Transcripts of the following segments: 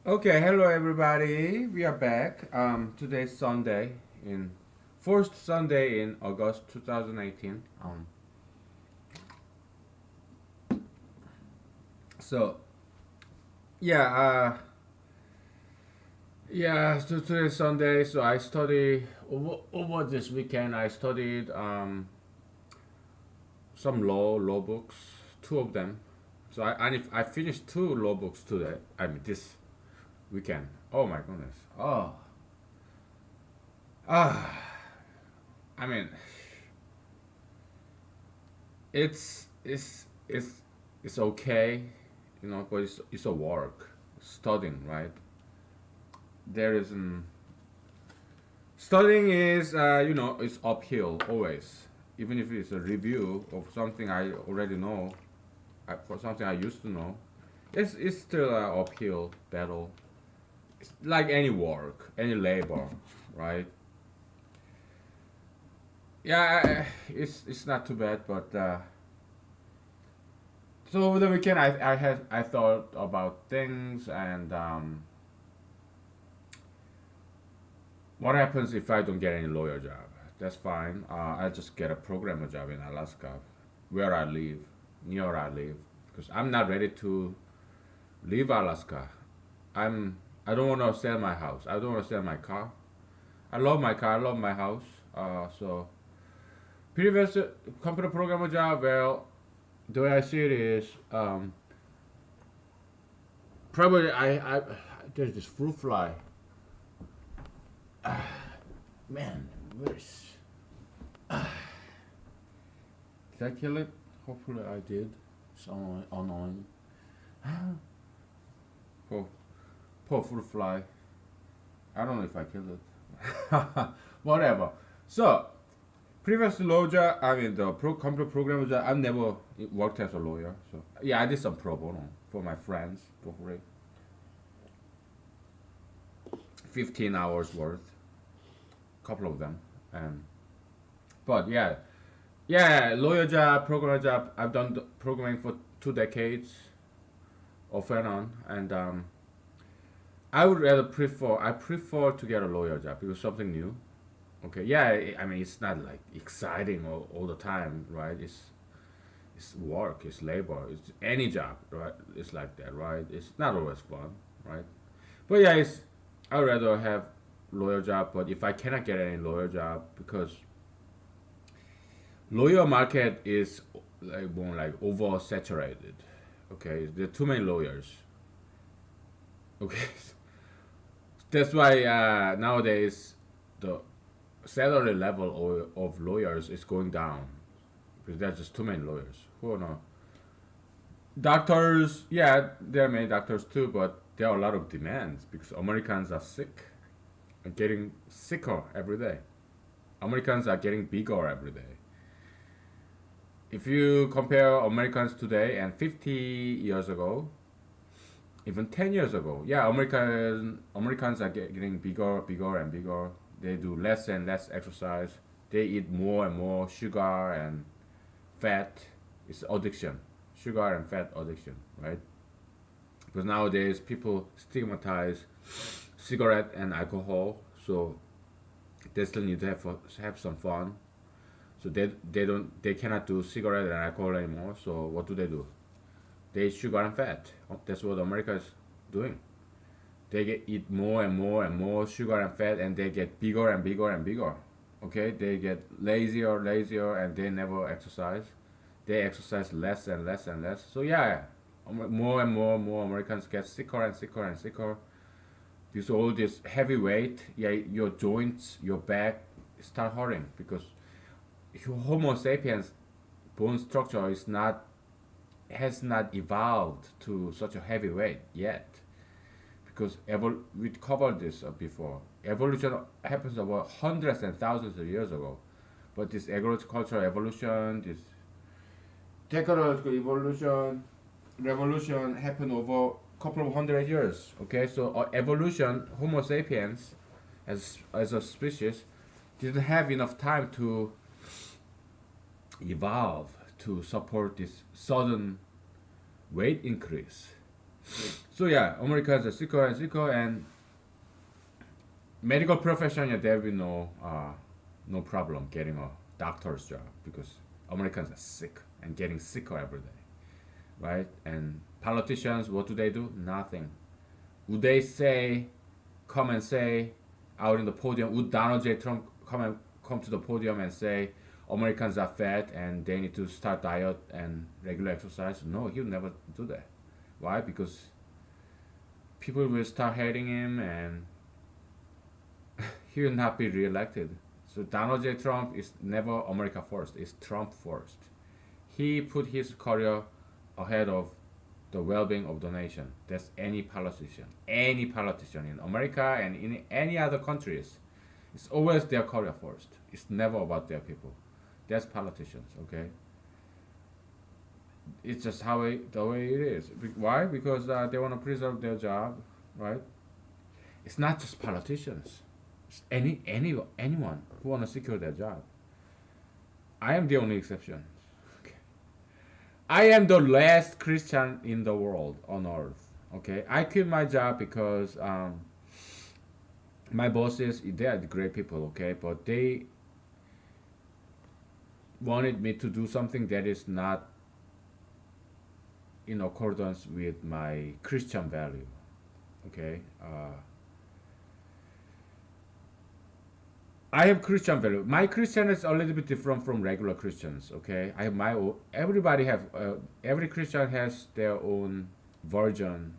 Okay, hello everybody. We are back. Today's Sunday in first Sunday in August 2018. So yeah, so today's Sunday. So I study over this weekend. I studied some law books, two of them. So I finished two law books today. I mean this weekend. Oh my goodness. Ah, I mean it's it's okay, but it's a work, studying, right? There isn't studying is it's uphill always, even if it's a review of something I already know, for something I used to know. It's still an uphill battle. It's like any work, any labor, right? Yeah, it's not too bad, but so over the weekend I thought about things and what happens if I don't get any lawyer job? That's fine. I'll just get a programmer job in Alaska, where I live, near I live, because I'm not ready to leave Alaska. I'm. I don't want to sell my house. I don't want to sell my car. I love my car. I love my house. So previous computer programmer job. Well, the way I see it is, probably I there's this fruit fly. Man, where is? Did I kill it? Hopefully I did. It's annoying. Poor, poor fruit fly. I don't know if I killed it. Whatever. So, previous lawyer, I mean the computer programmer job, I've never worked as a lawyer. So, yeah, I did some pro bono for my friends for free. 15 hours worth, couple of them. And, but yeah, lawyer job, programmer job, I've done programming for 2 decades off and on. And I prefer to get a lawyer job because something new. Okay, yeah, I mean it's not like exciting all the time, right? It's work, it's labor, it's any job, right? It's like that, right? It's not always fun, right? But yeah, it's I'd rather have lawyer job. But if I cannot get any lawyer job because lawyer market is like more like oversaturated. Okay, there are too many lawyers. Okay, that's why nowadays the salary level of lawyers is going down because there's just too many lawyers. Who know? Doctors, yeah, there are many doctors too, but there are a lot of demands because Americans are sick and getting sicker every day. Americans are getting bigger every day. If you compare Americans today and 50 years ago, even 10 years ago, yeah, Americans are getting bigger and bigger. They do less and less exercise. They eat more and more sugar and fat. It's addiction, sugar and fat addiction, right? Because nowadays people stigmatize cigarette and alcohol, so they still need to have some fun. So they cannot do cigarette and alcohol anymore. So what do? They eat sugar and fat. That's what America is doing. They eat more and more and more sugar and fat, and they get bigger and bigger and bigger. Okay, they get lazier, and they never exercise. They exercise less and less and less. So yeah, more and more Americans get sicker and sicker and sicker. Because all this heavy weight, yeah, your joints, your back start hurting because Homo sapiens bone structure is not has not evolved to such a heavy weight yet. Because we covered this before. Evolution happens over hundreds and thousands of years ago, but this agricultural evolution, this technological evolution, revolution happened over a couple of hundred years. Okay, so evolution, Homo sapiens, as a species, didn't have enough time to evolve to support this sudden weight increase. So yeah, Americans are sicker and sicker, and medical profession, yeah, there will be no problem getting a doctor's job because Americans are sick and getting sicker every day, right? And politicians, what do? Nothing. Would they say, come and say, out in the podium? Would Donald J. Trump come to the podium and say Americans are fat and they need to start diet and regular exercise? No, he would never do that. Why? Because people will start hating him and he will not be reelected. So Donald J. Trump is never America first. It's Trump first. He put his career ahead of the well-being of the nation. That's any politician. Any politician in America and in any other countries. It's always their career first. It's never about their people. That's politicians, okay? It's just the way it is. Why? Because they want to preserve their job, right? It's not just politicians. It's anyone who want to secure their job. I am the only exception. Okay. I am the last Christian in the world on earth. Okay, I quit my job because my bosses, they are great people. Okay, but they wanted me to do something that is not in accordance with my Christian value. Okay, I have Christian value. My Christian is a little bit different from regular Christians. Okay, I have my own. Every Christian has their own version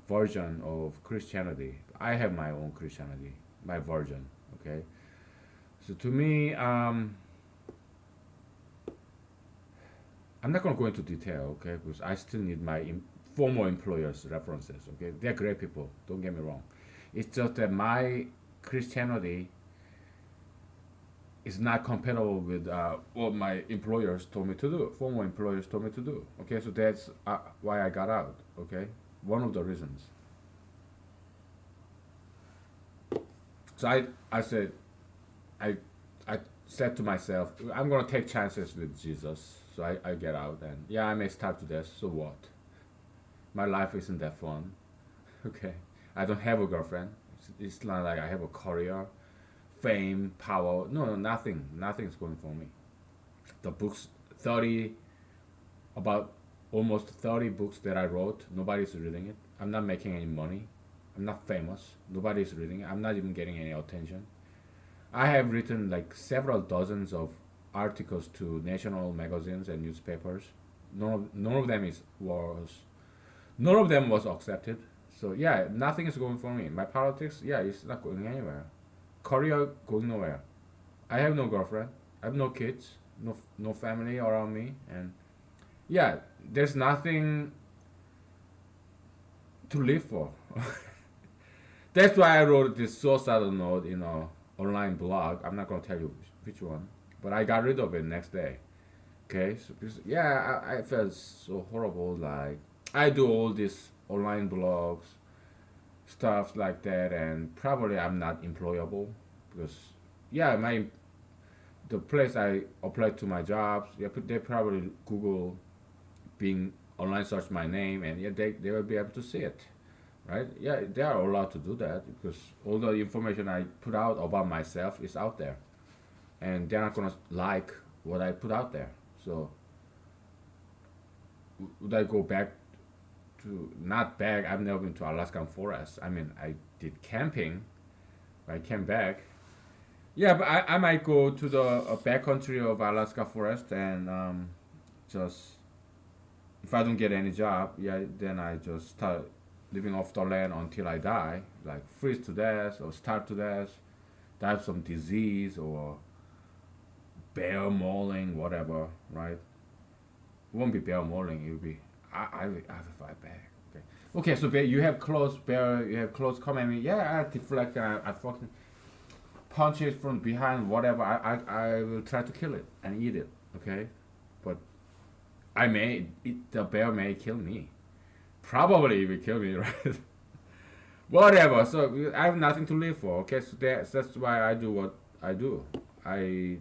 of Christianity. I have my own Christianity, my version. Okay, so to me, I'm not gonna go into detail. Okay, because I still need my former employers' references. Okay, they're great people. Don't get me wrong. It's just that my Christianity is not compatible with what my employers told me to do, former employers told me to do. Okay, so that's why I got out. Okay, one of the reasons. So I said, I I said to myself, I'm gonna take chances with Jesus. So I get out and yeah, I may starve to death. So what? My life isn't that fun. Okay, I don't have a girlfriend. It's not like I have a career, fame, power. No, nothing. Nothing's going for me. The books, 30, about almost 30 books that I wrote, nobody's reading it. I'm not making any money. I'm not famous. Nobody's reading it. I'm not even getting any attention. I have written like several dozens of articles to national magazines and newspapers. None of them none of them was accepted. So yeah, nothing is going for me. My politics, yeah, it's not going anywhere. Career going nowhere. I have no girlfriend. I have no kids. No family around me, and yeah, there's nothing to live for. That's why I wrote this suicidal note in a online blog. I'm not gonna tell you which one, but I got rid of it next day. Okay, so because, yeah, I felt so horrible. Like I do all these online blogs, stuff like that, and probably I'm not employable because yeah, my the place I applied to my jobs, yeah, they probably Google being online search my name, and yeah, they will be able to see it, right? Yeah, they are allowed to do that because all the information I put out about myself is out there, and they're not gonna like what I put out there. So would I go back to not back? I've never been to Alaskan forest. I mean, I did camping. I came back. Yeah, but I might go to the backcountry of Alaska forest and just if I don't get any job, yeah, then I just start living off the land until I die, like freeze to death or starve to death, die of some disease or bear mauling, whatever, right? It won't be bear mauling. It will be I will fight back. Okay. Okay. So bear, you have close bear. You have close come at me. Yeah, I deflect and I fucking punch it from behind. Whatever. I will try to kill it and eat it. Okay. But the bear may kill me. Probably it will kill me, right? Whatever. So I have nothing to live for. Okay. So that's why I do what I do. I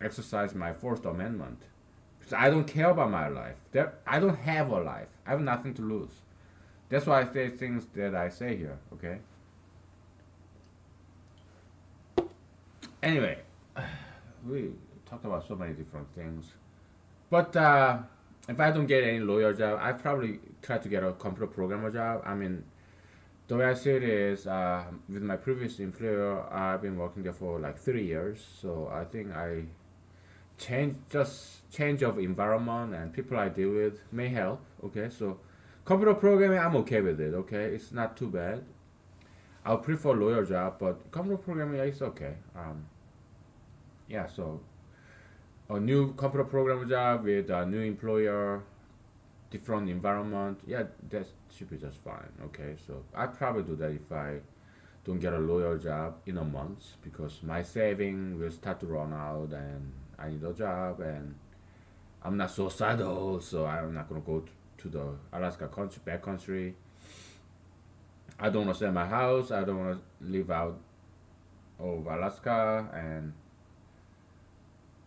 exercise my First Amendment. So I don't care about my life. I don't have a life. I have nothing to lose. That's why I say things that I say here. Okay. Anyway, we talked about so many different things. But if I don't get any lawyer job, I probably try to get a computer programmer job. I mean, the way I see it is, with my previous employer, I've been working there for like 3 years. So I think I change of environment and people I deal with may help. Okay, so computer programming, I'm okay with it. Okay, it's not too bad. I'll prefer lawyer job, but computer programming, yeah, it's okay. Yeah, so a new computer programmer job with a new employer, different environment, yeah, that should be just fine. Okay, so I probably do that if I don't get a lawyer job in a month because my saving will start to run out and I need a job and I'm not suicidal, so I'm not gonna go to the Alaska country, back country. I don't want to sell my house. I don't want to live out of Alaska, and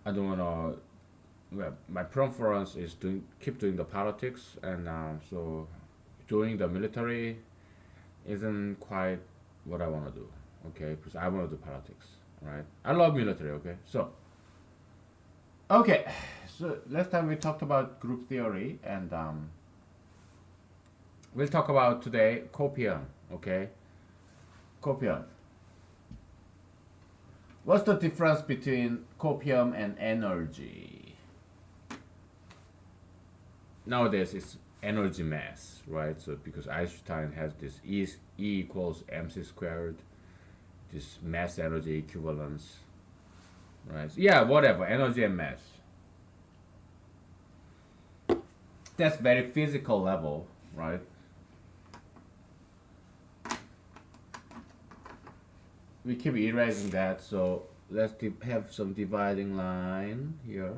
I don't want to. Well, my preference is to keep doing the politics, and so doing the military isn't quite what I want to do. Okay, because I want to do politics. Right? I love military. Okay, so okay, so last time we talked about group theory, and we'll talk about today copium. Okay, copium. What's the difference between copium and energy? Nowadays it's energy mass, right? So because Einstein has this E equals mc squared, this mass energy equivalence, right? So yeah, whatever, energy and mass. That's very physical level, right? We keep erasing that, so let's have some dividing line here.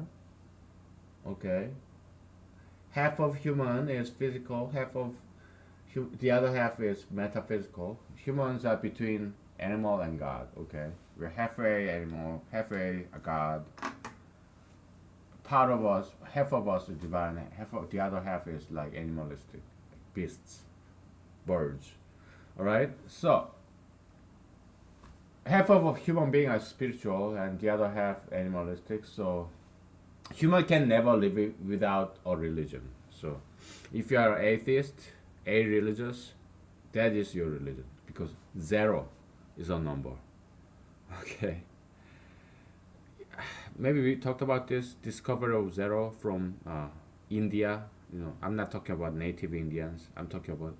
Okay, half of human is physical, half of the other half is metaphysical. Humans are between animal and God. Okay, we're halfway animal, halfway a God. Part of us, half of us is divine, half of the other half is like animalistic, like beasts, birds. All right, so half of a human being are spiritual and the other half animalistic. So human can never live without a religion. So if you are atheist, a-religious, that is your religion because zero is a number. Okay. Maybe we talked about this discovery of zero from India. I'm not talking about native Indians. I'm talking about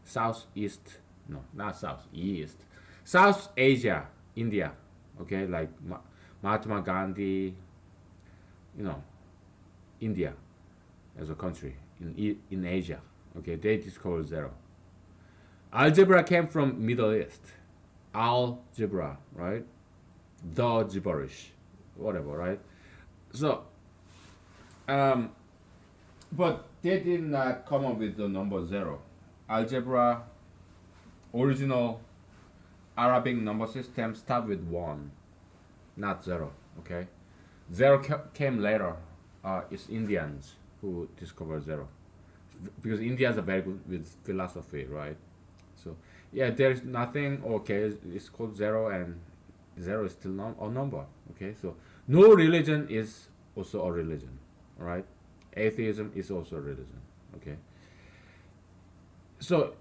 southeast. No, not south, east. South Asia, India. Okay, like Mahatma Gandhi. India as a country in Asia. Okay, they discovered zero. Algebra came from Middle East. Algebra, right? The gibberish, whatever, right? So, um, but they did not come up with the number zero. Algebra, original Arabic number system start with one, not zero. Okay, zero came later. It's Indians who discovered zero, because Indians are very good with philosophy, right? So yeah, there's nothing. Okay, it's called zero, and zero is still a number. Okay, so no religion is also a religion. All right, atheism is also a religion. Okay, so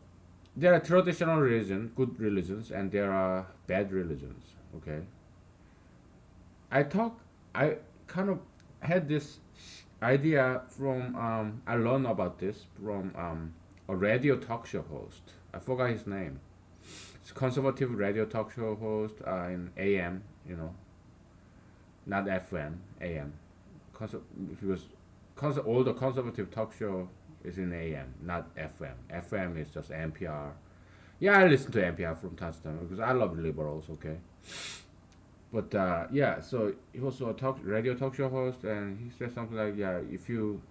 there are traditional religions, good religions, and there are bad religions. Okay, I kind of had this idea from I learned about this from a radio talk show host. I forgot his name. It's a conservative radio talk show host in AM, not FM, AM. Because all the conservative talk show is in AM, not FM. FM is just NPR. Yeah, I listen to NPR from time to time because I love liberals. Okay, but yeah, so he was a radio talk show host, and he said something like, "Yeah, if you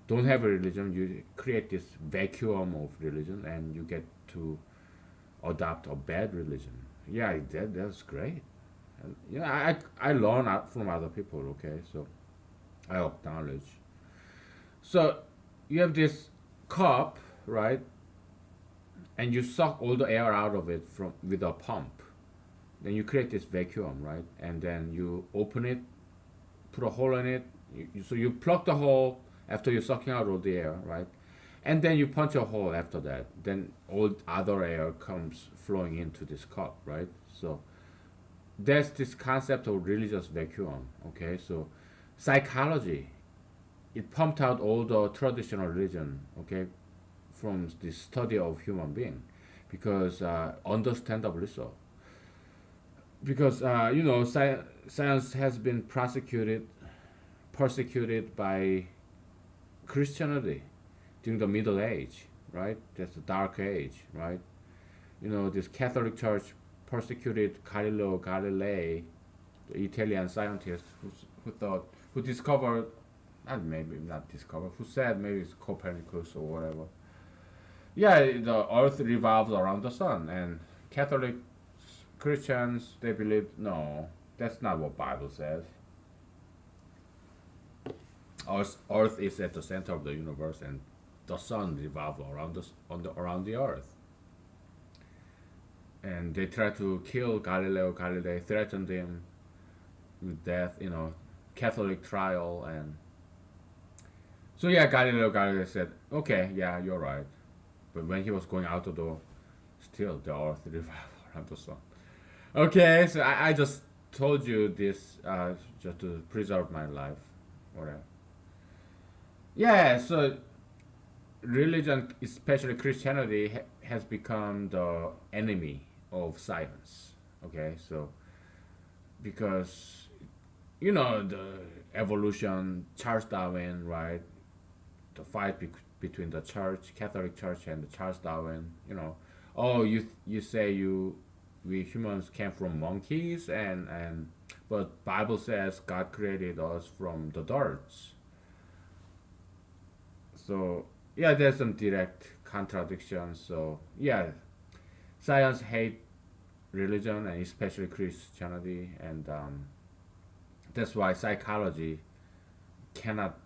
don't have a religion, you create this vacuum of religion, and you get to adopt a bad religion." Yeah, that's great. And, I learn out from other people. Okay, so I acknowledge. So you have this cup, right? and you suck all the air out of it from with a pump. Then you create this vacuum, right? And then you open it, put a hole in it. So you plug the hole after you're sucking out all the air, right? And then you punch a hole after that. Then all other air comes flowing into this cup, right? So that's this concept of religious vacuum. Okay, so psychology, it pumped out all the traditional religion. Okay, from the study of human being, because understandably so. Because science has been persecuted by Christianity during the Middle Age, right? That's the Dark Age, right? This Catholic Church persecuted Galileo Galilei, the Italian scientist who discovered, and maybe not discovered, who said maybe it's Copernicus or whatever. Yeah, the Earth revolves around the sun, and Catholic Christians, they believe no, that's not what Bible says. Earth is at the center of the universe, and the sun revolves around the Earth. And they tried to kill Galileo Galilei, threatened him with death. Catholic trial, and so yeah, Galileo Galilei said, "Okay, yeah, you're right," but when he was going out the door, still the Earth revolved around the sun. Okay, so I just told you this just to preserve my life, whatever. Yeah, so religion, especially Christianity, has become the enemy of science. Okay, so because the evolution, Charles Darwin, right? The fight between the church, Catholic Church, and the Charles Darwin. Oh, you say we humans came from monkeys, and but Bible says God created us from the dirt. So yeah, there's some direct contradictions. So yeah, science hate religion, and especially Christianity, and that's why psychology cannot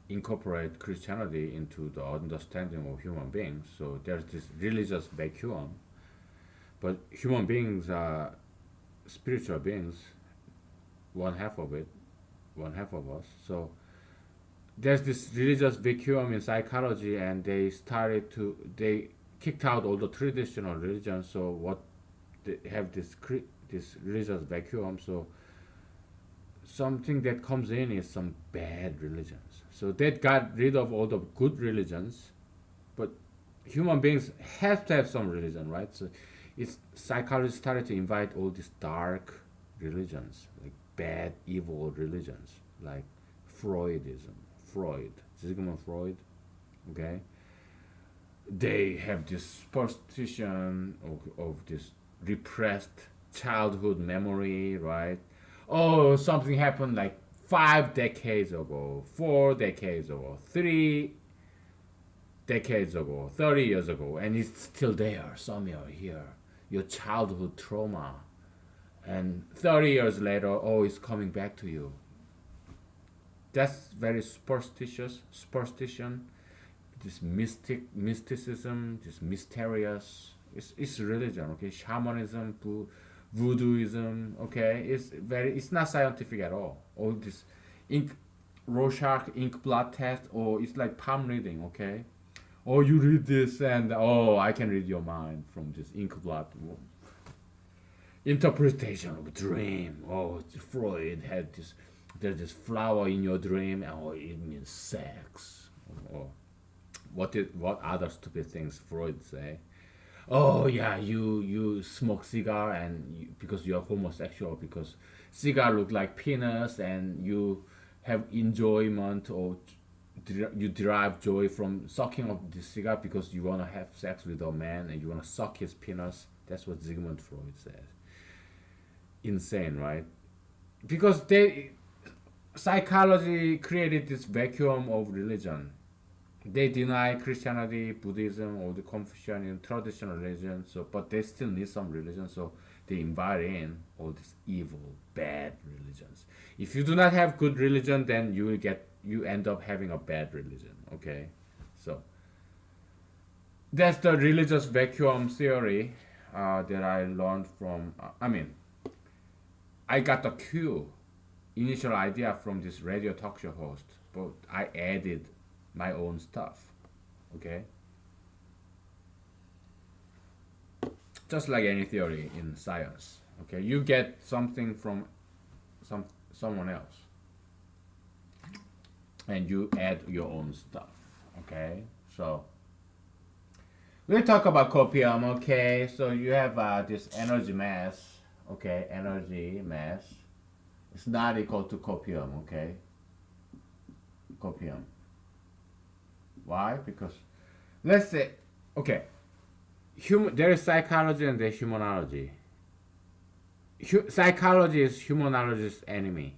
incorporate Christianity into the understanding of human beings. So there's this religious vacuum, but human beings are spiritual beings, one half of it, one half of us. So there's this religious vacuum in psychology, and they kicked out all the traditional religions. So what they have this religious vacuum. So something that comes in is some bad religions. So that got rid of all the good religions, but human beings have to have some religion, right? So it's psychology started to invite all these dark religions, like bad, evil religions, like Sigmund Freud, okay? They have this superstition of this repressed childhood memory, right? Oh, something happened like 5 decades ago, 4 decades ago, 3 decades ago, 30 years ago, and it's still there somewhere here. Your childhood trauma. And 30 years later, oh, it's coming back to you. That's very superstition, this mysticism, this mysterious. It's religion, okay? Shamanism, voodooism, okay? It's not scientific at all. All this ink, Rorschach ink blood test, or it's like palm reading, okay? Oh, you read this, and oh, I can read your mind from this ink blood interpretation of a dream. Oh, Freud had this. There's this flower in your dream. Oh, it means sex. Or what other stupid things Freud say? Oh yeah, you smoke cigar, and because you're homosexual, because cigar look like penis, and you have enjoyment, or you derive joy from sucking of the cigar because you want to have sex with a man and you want to suck his penis. That's what Sigmund Freud says. Insane, right? Because psychology created this vacuum of religion. They deny Christianity, Buddhism, or the Confucian traditional religion. So, but they still need some religion. So they invite in all these evil, bad religions. If you do not have good religion, then you end up having a bad religion. Okay, so That's the religious vacuum theory that I learned from. I got the cue, initial idea from this radio talk show host, but I added my own stuff. Okay, just like any theory in science. Okay, you get something from someone else, and you add your own stuff. Okay, so we'll talk about copium. Okay, so you have this energy mass. Okay, energy mass. It's not equal to copium. Okay, copium. Why? Because let's say, okay, there is psychology and there's humanology. Psychology is humanology's enemy.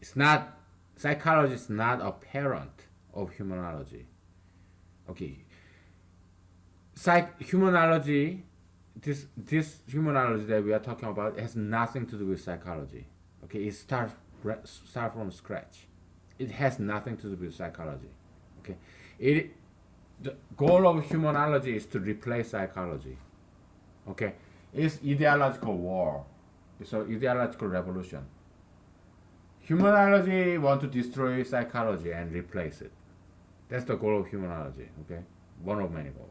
It's not. Psychology is not a parent of humanology. Okay, humanology, this humanology that we are talking about has nothing to do with psychology. Okay, it start from scratch. It has nothing to do with psychology. Okay, it the goal of humanology is to replace psychology. Okay, it's ideological war. It's an ideological revolution. Humanology want to destroy psychology and replace it. That's the goal of humanology. Okay, one of many goals.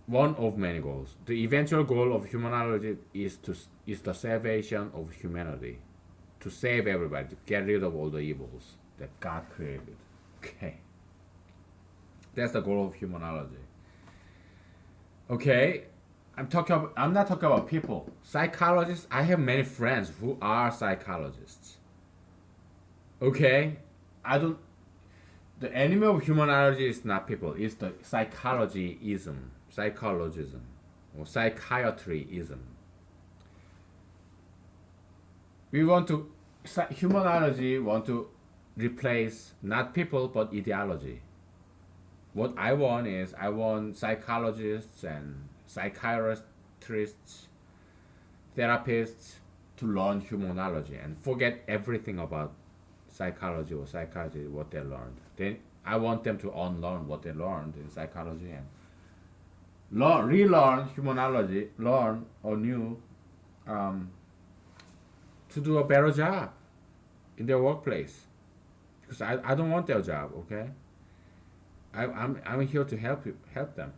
One of many goals. The eventual goal of humanology is the salvation of humanity, to save everybody, to get rid of all the evils that God created. Okay, that's the goal of humanology. Okay, I'm not talking about people. Psychologists. I have many friends who are psychologists. Okay, I don't. The enemy of humanology is not people. It's the psychologism, or psychiatryism. Humanology want to replace not people but ideology. What I want psychologists and psychiatrists, therapists to learn humanology and forget everything about psychology or psychiatry, what they learned. Then I want them to unlearn what they learned in psychology and relearn humanology, learn a new, to do a better job in their workplace. Because I don't want their job, okay? I'm here to help them.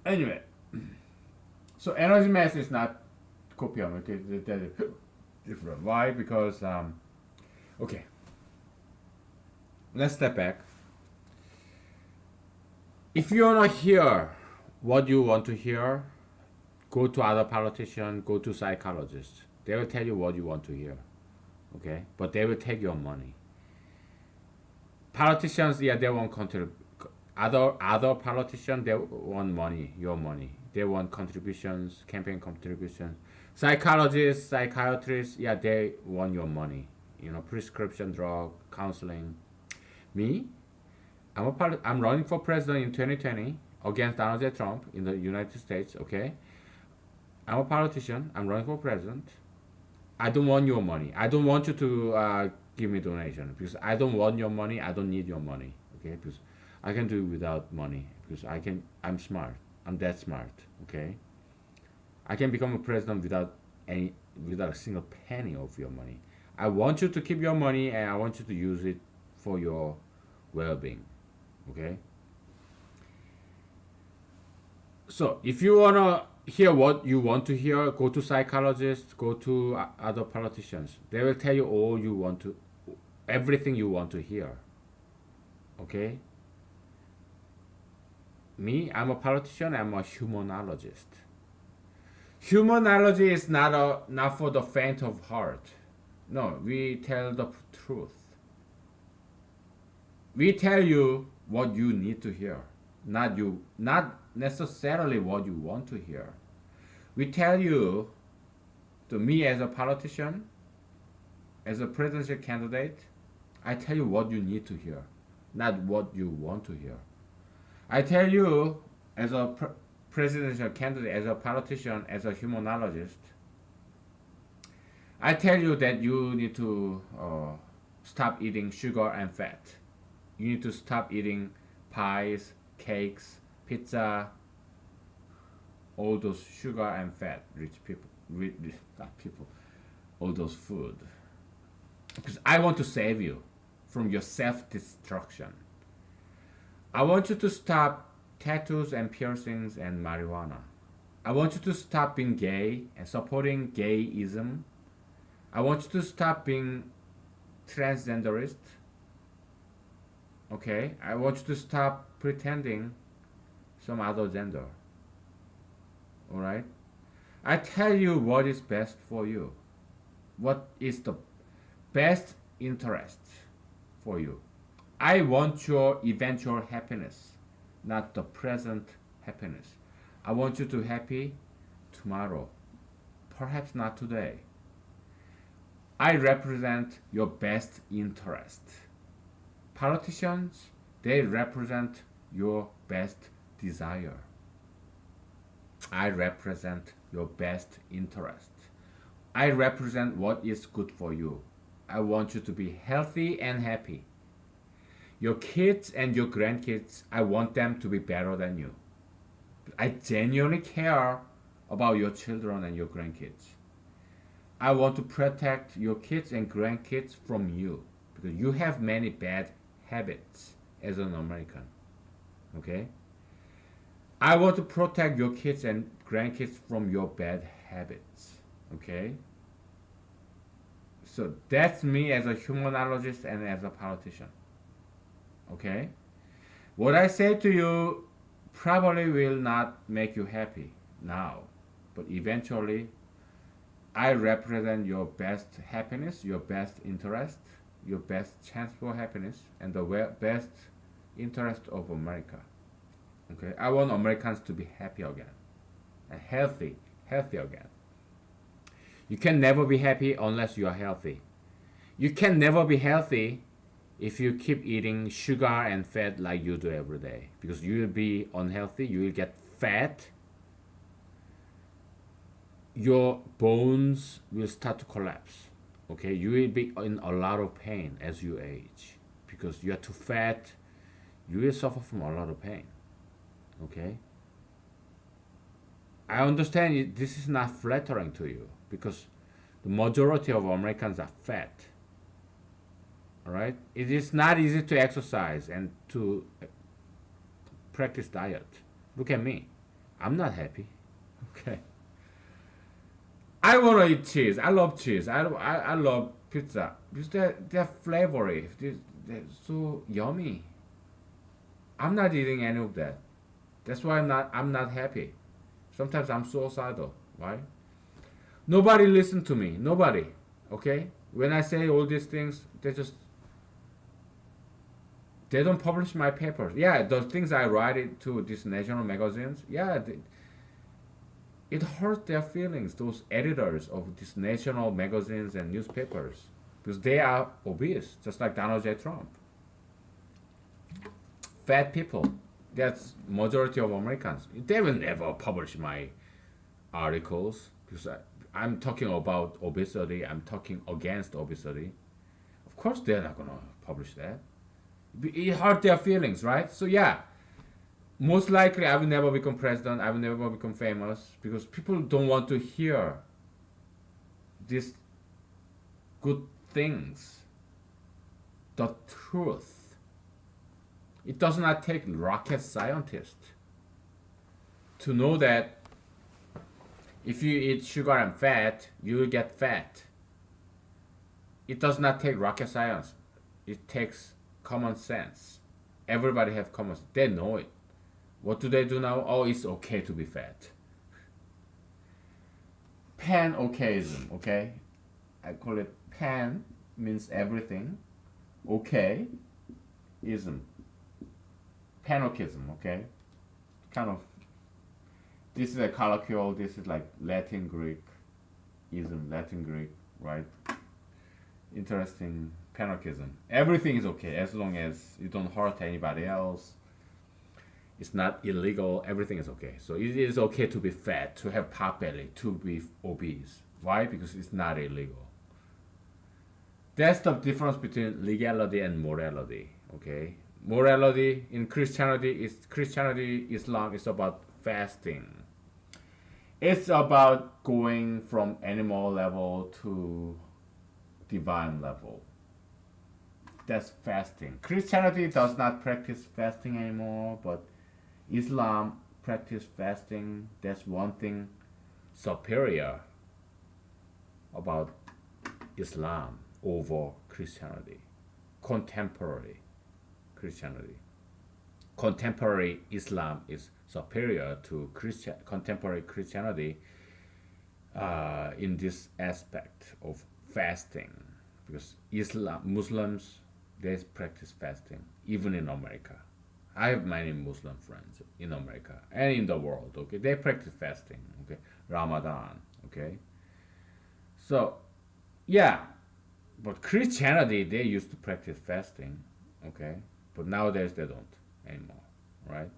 Anyway, so energy mass is not copium, okay? That is different. Why? Because, okay, let's step back. If you want to hear what you want to hear, go to other politicians, go to psychologists. They will tell you what you want to hear, okay? But they will take your money. Politicians, yeah, they won't contribute. Other politicians, they want money, your money. They want contributions, campaign contributions. Psychologists, psychiatrists, yeah, they want your money. Prescription drug, counseling. Me, I'm running for president in 2020 against Donald J. Trump in the United States. Okay, I'm a politician. I'm running for president. I don't want your money. I don't want you to give me donation because I don't want your money. I don't need your money. Okay, because I can do it without money because I'm smart. I'm that smart. Okay, I can become a president without a single penny of your money. I want you to keep your money and I want you to use it for your well-being. Okay. So if you wanna hear what you want to hear, go to psychologists, go to other politicians. They will tell you everything you want to hear. Okay. Me, I'm a politician. I'm a humanologist. Humanology is not for the faint of heart. No, we tell the truth. We tell you what you need to hear, not necessarily what you want to hear. We tell you, to me as a politician, as a presidential candidate, I tell you what you need to hear, not what you want to hear. I tell you as a presidential candidate, as a politician, as a humanologist, I tell you that you need to stop eating sugar and fat. You need to stop eating pies, cakes, pizza, all those sugar and fat, rich people, not people, all those food. Because I want to save you from your self-destruction. I want you to stop tattoos and piercings and marijuana. I want you to stop being gay and supporting gayism. I want you to stop being transgenderist. Okay? I want you to stop pretending some other gender. Alright? I tell you what is best for you. What is the best interest for you. I want your eventual happiness, not the present happiness. I want you to be happy tomorrow, perhaps not today. I represent your best interest. Politicians, they represent your best desire. I represent your best interest. I represent what is good for you. I want you to be healthy and happy. Your kids and your grandkids, I want them to be better than you. I genuinely care about your children and your grandkids. I want to protect your kids and grandkids from you because you have many bad habits as an American. Okay? I want to protect your kids and grandkids from your bad habits. Okay? So that's me as a humanologist and as a politician. Okay? What I say to you probably will not make you happy now, but eventually I represent your best happiness, your best interest, your best chance for happiness, and the best interest of America. Okay? I want Americans to be happy again and healthy again. You can never be happy unless you are healthy. You can never be healthy if you keep eating sugar and fat like you do every day. Because you will be unhealthy, you will get fat, your bones will start to collapse. Okay, you will be in a lot of pain as you age. Because you are too fat, you will suffer from a lot of pain. Okay? I understand this is not flattering to you because the majority of Americans are fat. Alright? It is not easy to exercise and to practice diet. Look at me. I'm not happy. Okay. I want to eat cheese. I love cheese. I love pizza because they're flavory. They're so yummy. I'm not eating any of that. That's why I'm not happy. Sometimes I'm suicidal. Why? Nobody listen to me. Nobody. Okay? When I say all these things, they don't publish my papers. Yeah, the things I write it to these national magazines, yeah, it hurts their feelings, those editors of these national magazines and newspapers, because they are obese, just like Donald J. Trump. Fat people, that's majority of Americans. They will never publish my articles, because I'm talking about obesity, I'm talking against obesity. Of course they're not going to publish that. It hurt their feelings, right? So yeah, most likely I will never become president, I will never become famous, because people don't want to hear these good things, the truth. It does not take rocket scientist to know that if you eat sugar and fat, you will get fat. It does not take rocket science. It takes common sense. Everybody have common sense. They know it. What do they do now? Oh, it's okay to be fat. Pan-okaism, okay? I call it pan means everything. Okay, ism. Panochism, okay? Kind of, this is a colloquial, this is like Latin Greek ism, Latin Greek, right? Interesting. Panochism. Everything is okay as long as you don't hurt anybody else. It's not illegal. Everything is okay. So it is okay to be fat, to have pot belly, to be obese. Why? Because it's not illegal. That's the difference between legality and morality. Okay, Morality in Christianity, Islam is about fasting. It's about going from animal level to divine level. That's fasting. Christianity does not practice fasting anymore, but Islam practice fasting. That's one thing superior about Islam over Christianity. Contemporary Christianity. Contemporary Islam is superior to contemporary Christianity in this aspect of fasting, because Muslims, they practice fasting even in America. I have many Muslim friends in America and in the world. Okay, they practice fasting. Okay, Ramadan. Okay, so yeah, but Christianity, they used to practice fasting. Okay, but nowadays they don't anymore, right?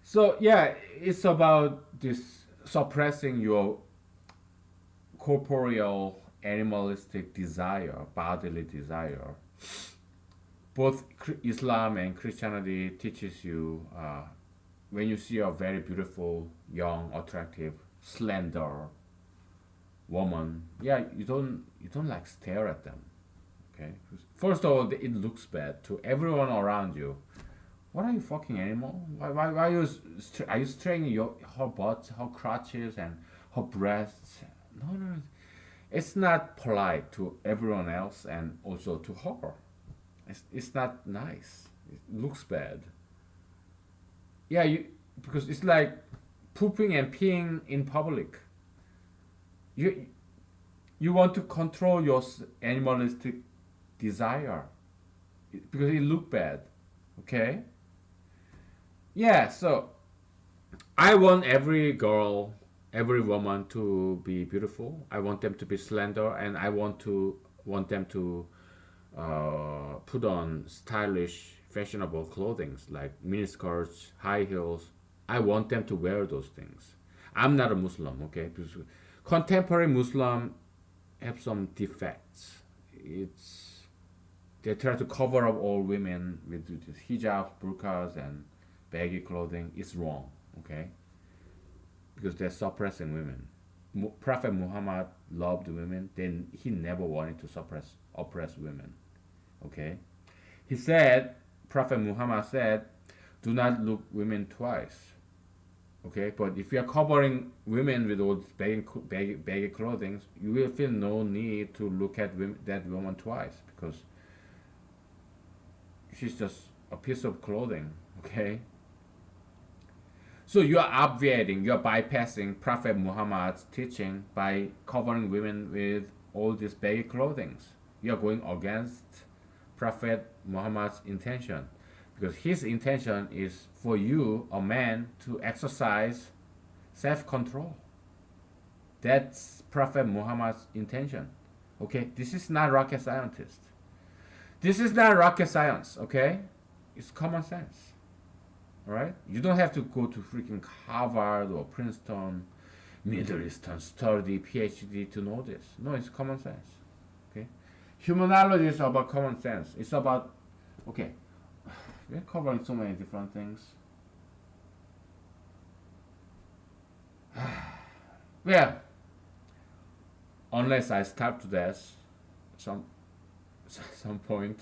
So yeah, it's about this suppressing your corporeal animalistic desire, bodily desire. Both Islam and Christianity teaches you when you see a very beautiful, young, attractive, slender woman, yeah, you don't like stare at them. Okay, first of all, it looks bad to everyone around you. What are you fucking animal? Why are you straining her butt, her crotches, and her breasts? No, no, it's not polite to everyone else and also to her. It's not nice. It looks bad. Yeah, because it's like pooping and peeing in public. You you want to control your animalistic desire because it look bad. Okay. Yeah. So I want every girl, every woman to be beautiful. I want them to be slender, and I want them to put on stylish, fashionable clothing like miniskirts, high heels. I want them to wear those things. I'm not a Muslim, okay? Because contemporary Muslim have some defects. It's they try to cover up all women with hijabs, burqas, and baggy clothing. It's wrong, okay? Because they're suppressing women. Prophet Muhammad loved women. Then he never wanted to oppress women. Okay, he said, Prophet Muhammad said, do not look women twice. Okay, but if you are covering women with all this baggy clothing, you will feel no need to look at that woman twice, because she's just a piece of clothing. Okay, so you are obviating, you are bypassing Prophet Muhammad's teaching by covering women with all these baggy clothing. You are going against Prophet Muhammad's intention, because his intention is for you, a man, to exercise self-control. That's Prophet Muhammad's intention. Okay, this is not rocket scientist. This is not rocket science. Okay, it's common sense. All right, you don't have to go to freaking Harvard or Princeton, Middle Eastern study, PhD to know this. No, it's common sense. Okay, humanology is about common sense. It's about, okay, we're covering so many different things. Well, unless I starve to death, some some point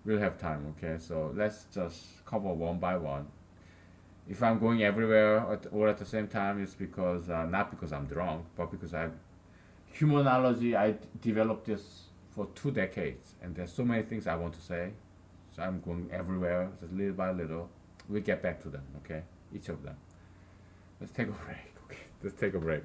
we'll have time. Okay, so let's just cover one by one. If I'm going everywhere all at the same time, it's because not because I'm drunk, but because I humanology. I developed this for 2 decades, and there's so many things I want to say. So I'm going everywhere, just little by little. We'll get back to them. Okay, each of them. Let's take a break. Okay, let's take a break.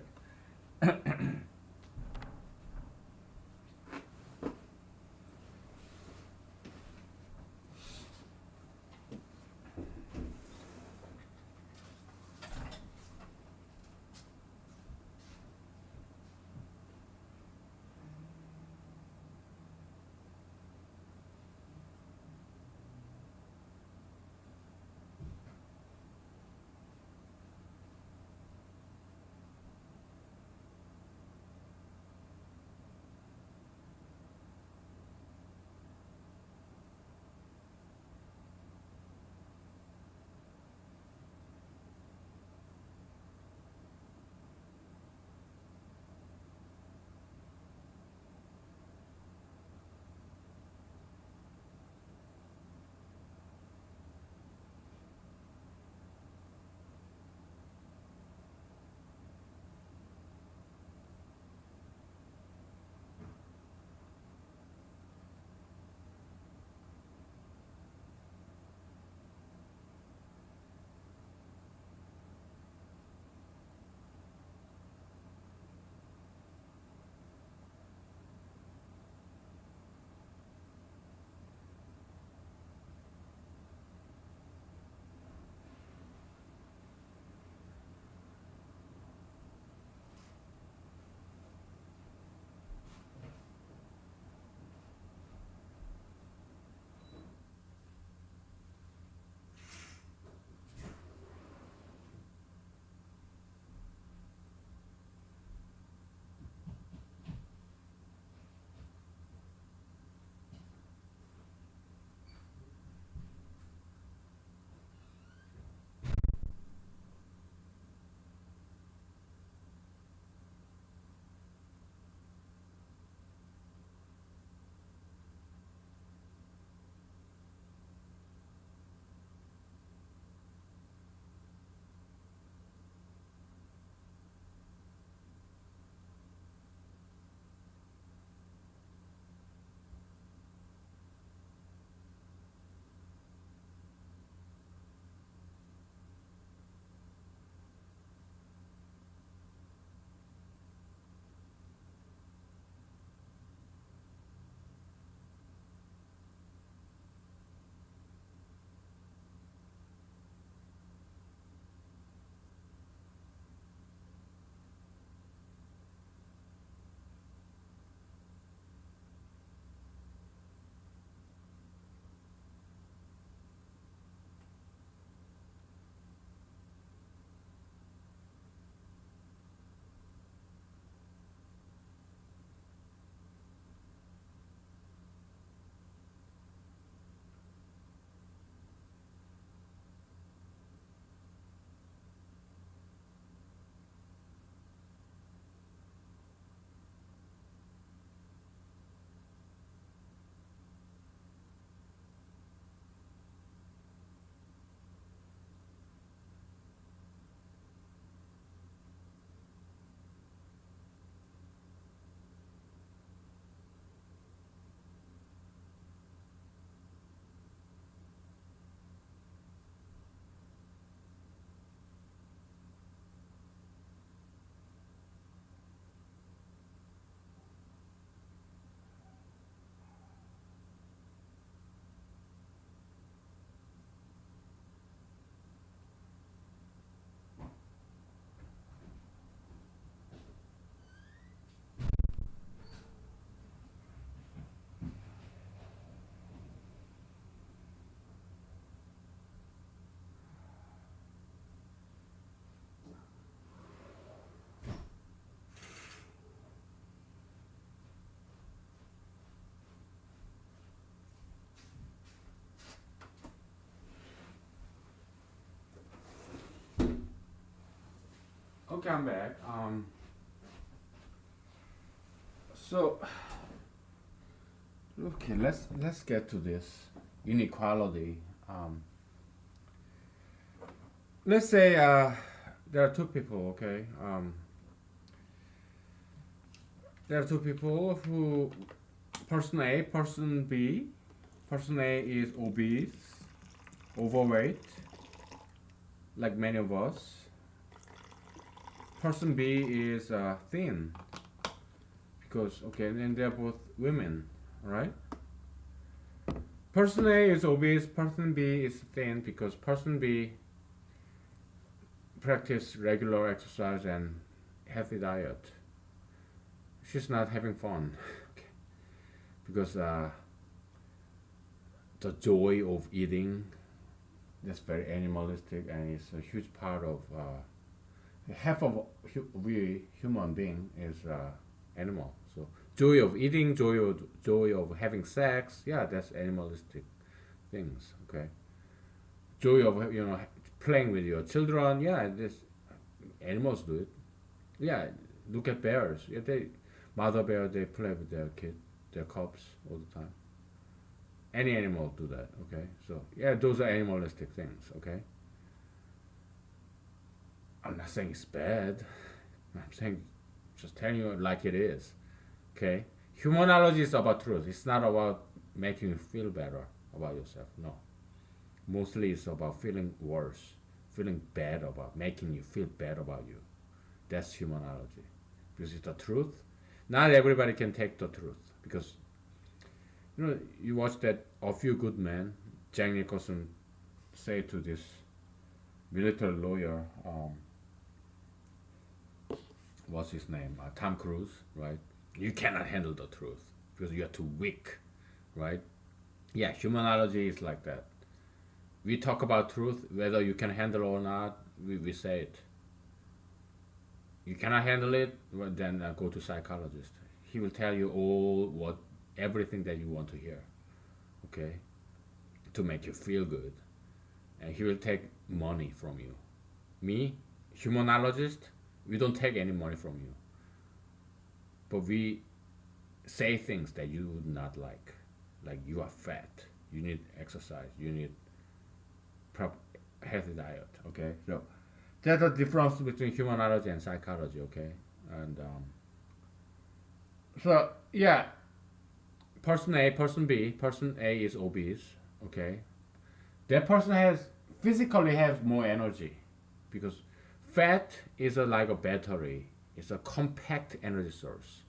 Okay, I'm back. So okay, let's get to this inequality. Let's say there are two people. Okay, there are two people who person A, person B. Person A is obese, overweight, like many of us. Person B is thin, because okay, and they're both women, right? Person A is obese, person B is thin because person B practice regular exercise and healthy diet. She's not having fun okay. Because the joy of eating, that's very animalistic, and it's a huge part of half of we human being is animal. So joy of eating, joy of having sex, yeah, that's animalistic things. Okay, joy of playing with your children, yeah, this animals do it. Yeah, look at bears. Yeah, they mother bear, they play with their kid, their cubs all the time. Any animal do that. Okay, so yeah, those are animalistic things. Okay, I'm not saying it's bad. I'm saying just telling you like it is. Okay, humanology is about truth. It's not about making you feel better about yourself. No, mostly it's about feeling worse, feeling bad about, making you feel bad about you. That's humanology, because it's the truth. Not everybody can take the truth, because you watch that A Few Good Men, Jack Nicholson say to this military lawyer, what's his name, Tom Cruise, right? You cannot handle the truth because you are too weak, right? Yeah, humanology is like that. We talk about truth, whether you can handle or not. We say it. You cannot handle it, well, then go to psychologist. He will tell you everything that you want to hear, okay, to make you feel good, and he will take money from you. Me, humanologist, we don't take any money from you, but we say things that you would not like you are fat, you need exercise, you need proper healthy diet. Okay, so there's a difference between humanology and psychology. Okay, and so yeah, person A, person B. Person A is obese. Okay, that person physically has more energy, because fat is like a battery. It's a compact energy source.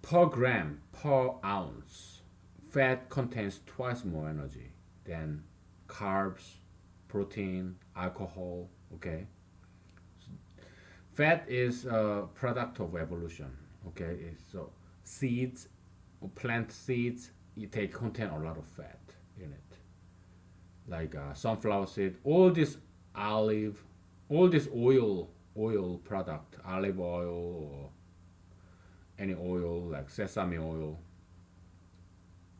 Per gram, per ounce, fat contains twice more energy than carbs, protein, alcohol. Okay, fat is a product of evolution. Okay, so seeds, or plant seeds, they contain a lot of fat in it, like sunflower seed, olive, all this oil product, olive oil or any oil like sesame oil,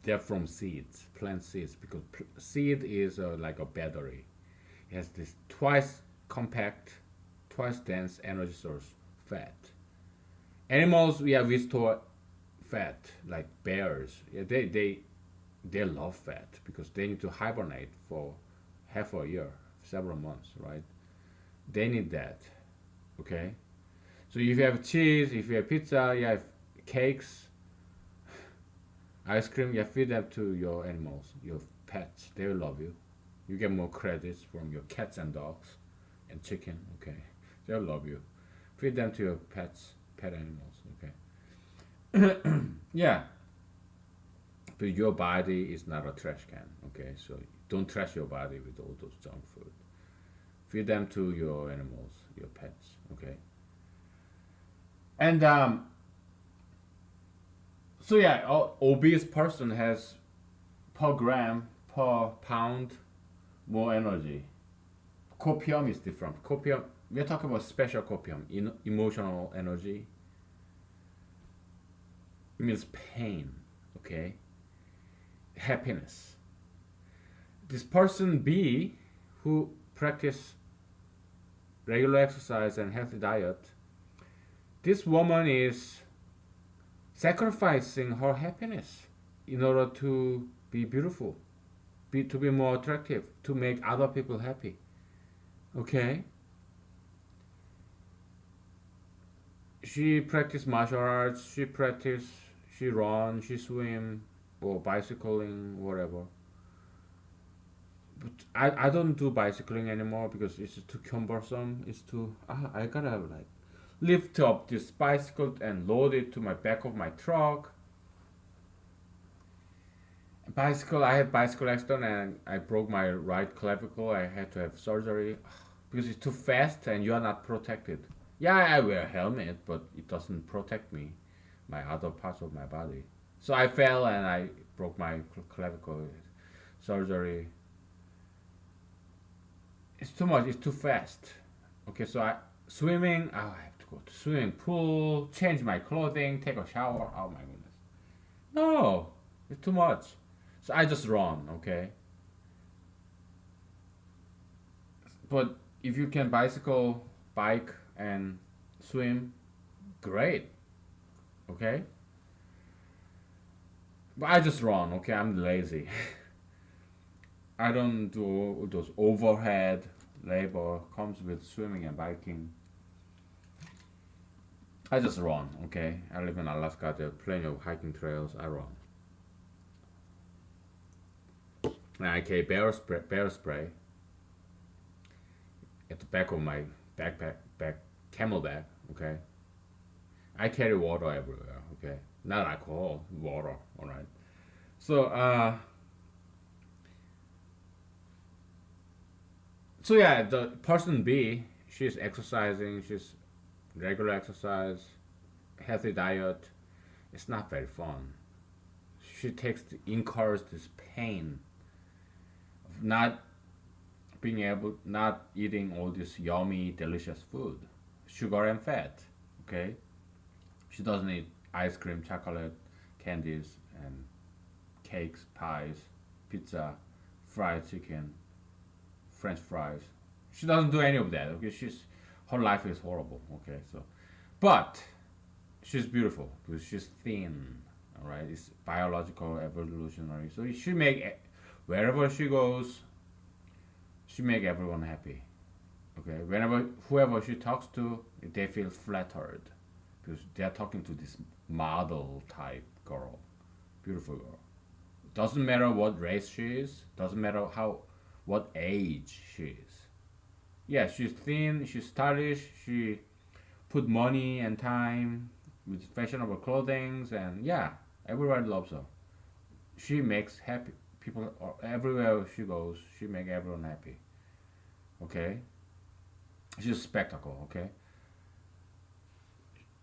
they're from seeds, plant seeds, because seed is like a battery. It has this twice compact, twice dense energy source, fat. Animals, yeah, we store fat, like bears. Yeah, they love fat because they need to hibernate for half a year, several months, right? They need that. Okay. So if you have cheese, if you have pizza, you have cakes, ice cream, you feed them to your animals, your pets. They will love you. You get more credits from your cats and dogs and chicken. Okay, they'll love you. Feed them to your pets, pet animals. Okay. Yeah, but your body is not a trash can. Okay, so don't trash your body with all those junk food. Feed them to your animals, your pets. Okay. And so yeah, obese person has per gram, per pound more energy. Copium is different. Copium, we're talking about special copium, emotional energy. It means pain, okay? Happiness. This person B, who practice regular exercise and healthy diet, this woman is sacrificing her happiness in order to be beautiful, to be more attractive, to make other people happy. Okay? She practice martial arts, she run, she swim, or bicycling, whatever. But I don't do bicycling anymore because it's too cumbersome. It's too, I gotta have like lift up this bicycle and load it to my back of my truck. Bicycle, I had bicycle accident and I broke my right clavicle. I had to have surgery because it's too fast and you are not protected. Yeah, I wear a helmet, but it doesn't protect me, my other parts of my body. So I fell and I broke my clavicle. Surgery. It's too much. It's too fast. Okay, so I swimming. Oh, I have to go to swimming pool, change my clothing, take a shower. Oh my goodness. No, it's too much. So I just run. Okay, but if you can bicycle, bike, and swim, great. Okay, but I just run. Okay, I'm lazy. I don't do those overhead labor comes with swimming and biking. I just run, okay? I live in Alaska, there are plenty of hiking trails, I run. And I carry bear spray at the back of my back camelback, okay? I carry water everywhere, okay? Not alcohol, water, alright? So, yeah, the person B, she's exercising, she's regular exercise, healthy diet. It's not very fun. She incurs this pain of not eating all this yummy, delicious food, sugar and fat. Okay, she doesn't eat ice cream, chocolate, candies, and cakes, pies, pizza, fried chicken, French fries. She doesn't do any of that. Okay, her life is horrible. Okay, so, but she's beautiful because she's thin. All right, it's biological, evolutionary. So she wherever she goes, she make everyone happy. Okay, whoever she talks to, they feel flattered because they are talking to this model type girl, beautiful girl. Doesn't matter what race she is. Doesn't matter what age she is. Yeah, she's thin. She's stylish. She put money and time with fashionable clothing, and yeah, everybody loves her. She makes happy people everywhere she goes. She make everyone happy. Okay, she's a spectacle. Okay,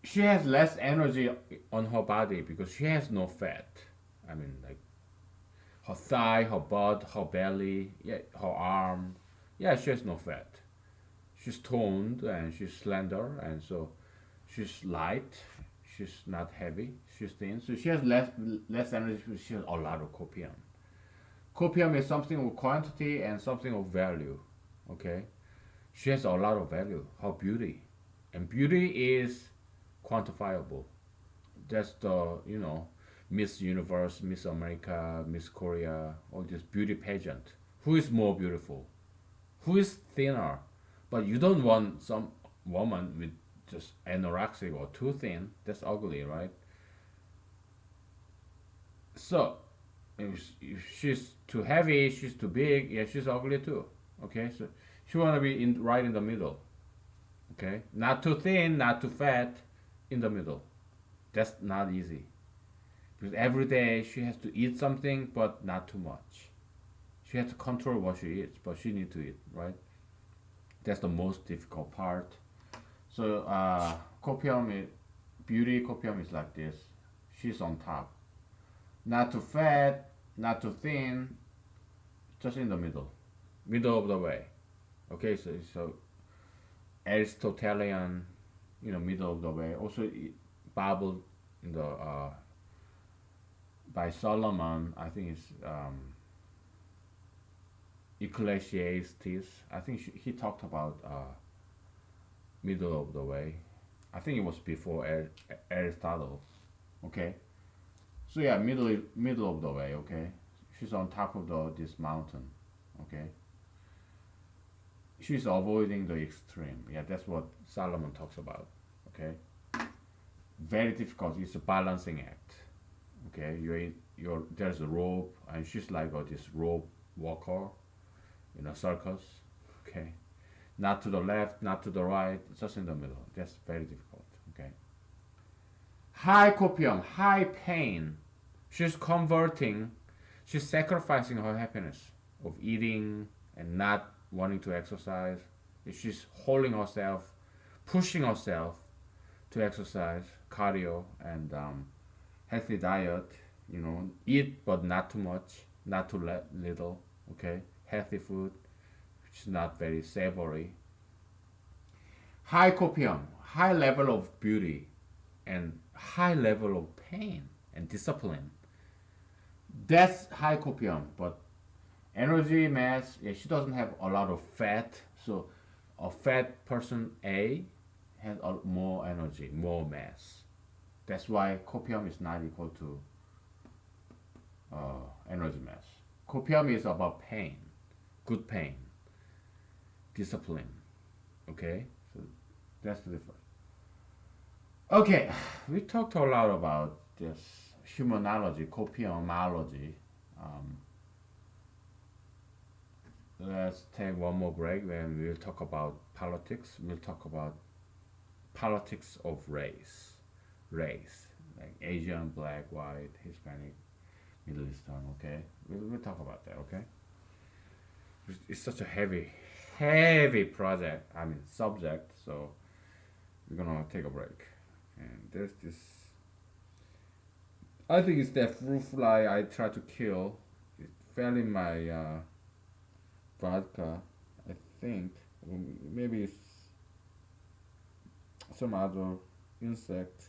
she has less energy on her body because she has no fat. I mean, like her thigh, her butt, her belly, yeah, her arm. Yeah, she has no fat. She's toned and she's slender, and so she's light. She's not heavy. She's thin, so she has less energy. She has a lot of copium. Copium is something of quantity and something of value. Okay, she has a lot of value. Her beauty, and beauty is quantifiable. That's the Miss Universe, Miss America, Miss Korea, all this beauty pageant. Who is more beautiful? Who is thinner? But you don't want some woman with just anorexic or too thin. That's ugly, right? So if she's too heavy, she's too big, yeah, she's ugly too. Okay, so she wanna be right in the middle. Okay, not too thin, not too fat, in the middle. That's not easy because every day she has to eat something, but not too much. She has to control what she eats, but she needs to eat, right? That's the most difficult part. So beauty copium is like this. She's on top. Not too fat, not too thin, just in the middle of the way. Okay, so Aristotelian, middle of the way. Also, Bible in the by Solomon, I think it's Ecclesiastes. I think he talked about middle of the way. I think it was before Aristotle. Okay, so yeah, middle of the way. Okay, she's on top of this mountain. Okay, she's avoiding the extreme. Yeah, that's what Solomon talks about. Okay, very difficult. It's a balancing act. Okay, you're there's a rope, and she's like this rope walker in a circus. Okay, not to the left, not to the right, just in the middle. That's very difficult. Okay, high copium, high pain. She's converting. She's sacrificing her happiness of eating and not wanting to exercise. She's holding herself, pushing herself to exercise, cardio, and healthy diet. Eat but not too much, not too little. Okay, healthy food, which is not very savory. High copium, high level of beauty, and high level of pain and discipline. That's high copium, but energy mass. Yeah, she doesn't have a lot of fat, so a fat person A has more energy, more mass. That's why copium is not equal to energy mass. Copium is about pain, good pain, discipline. Okay, so that's the difference. Okay, we talked a lot about this humanology, copiumology. Um, let's take one more break, then we'll talk about politics. We'll talk about politics of race, like Asian, black, white, Hispanic, Middle Eastern. Okay, we'll talk about that. Okay, it's such a heavy project. I mean subject. So we're gonna take a break. And there's this. I think it's that fruit fly I tried to kill. It fell in my vodka. I think maybe it's some other insect.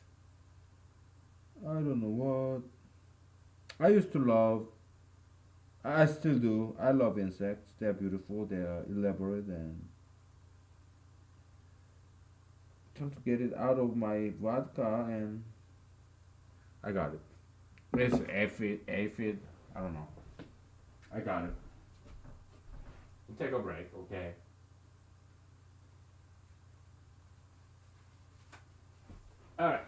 I don't know what. I used to love. I still do. I love insects. They're beautiful. They are elaborate and trying to get it out of my vodka and I got it. It's aphid. I don't know. I got it. We'll take a break, okay? All right.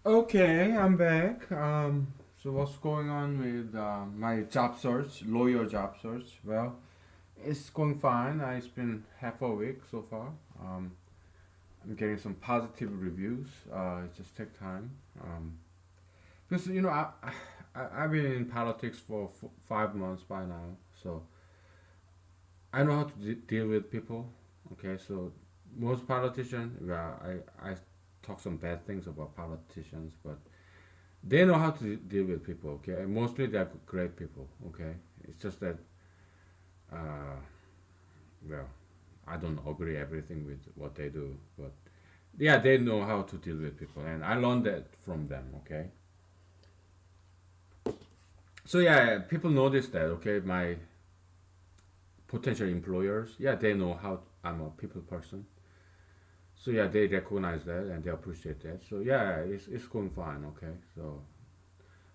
Okay, I'm back. So what's going on with my job search, lawyer job search? Well, it's going fine. It's been half a week so far. Um, I'm getting some positive reviews. It just take time. Because I've been in politics for 5 months by now, so I know how to deal with people. Okay, so most politicians, yeah, I talk some bad things about politicians, but they know how to deal with people. Okay, and mostly they're great people. Okay, it's just that uh, well, I don't agree everything with what they do, but yeah, they know how to deal with people, and I learned that from them. Okay, so yeah, people notice that. Okay, my potential employers, yeah, they know how I'm a people person. So yeah, they recognize that and they appreciate that. So yeah, it's going fine. Okay, so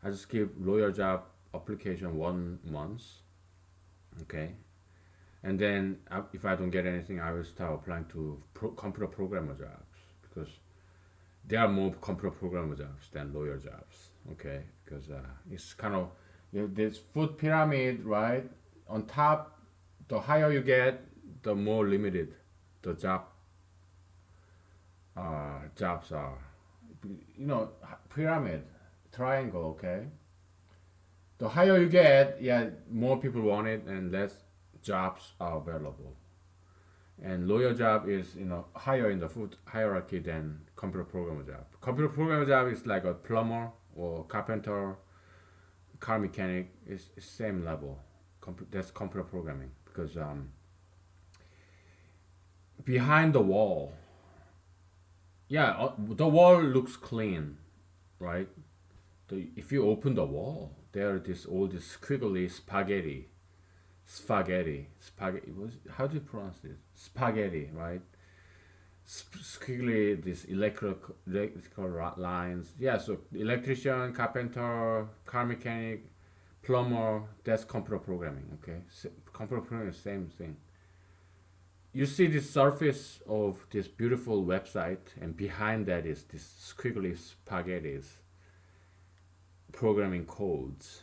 I just give lawyer job application 1 month. Okay, and then if I don't get anything, I will start applying to computer programmer jobs because there are more computer programmer jobs than lawyer jobs. Okay, because it's kind of this food pyramid, right? On top, the higher you get, the more limited the jobs are. Pyramid, triangle. Okay, the higher you get, yeah, more people want it and less jobs are available. And lawyer job is higher in the food hierarchy than computer programmer job. Computer programmer job is like a plumber or carpenter, car mechanic. Is same level. That's computer programming because behind the wall, yeah, the wall looks clean, right? If you open the wall, there are this squiggly spaghetti. How do you pronounce it? Spaghetti, right? Squiggly, this electrical lines. Yeah, so electrician, carpenter, car mechanic, plumber. That's computer programming. Okay, computer programming is the same thing. You see the surface of this beautiful website, and behind that is this squiggly spaghettis programming codes.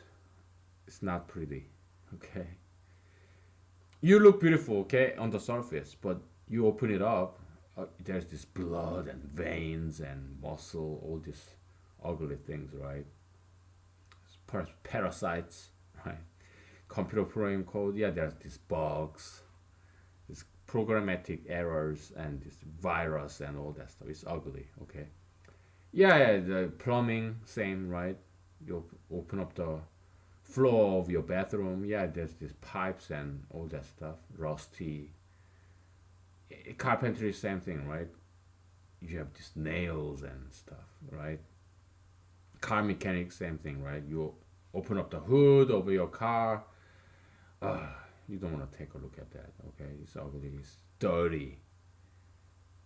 It's not pretty. Okay, you look beautiful, okay, on the surface, but you open it up, there's this blood and veins and muscle, all these ugly things, right? Parasites, right? Computer programming code, yeah, there's these bugs, these programmatic errors, and this virus and all that stuff. It's ugly, okay? Yeah, the plumbing, same, right? You open up the floor of your bathroom, yeah, there's these pipes and all that stuff, rusty. Carpentry, same thing, right? You have these nails and stuff, right? Car mechanics, same thing, right? You open up the hood over your car. Uh, you don't want to take a look at that, okay? It's ugly, it's dirty.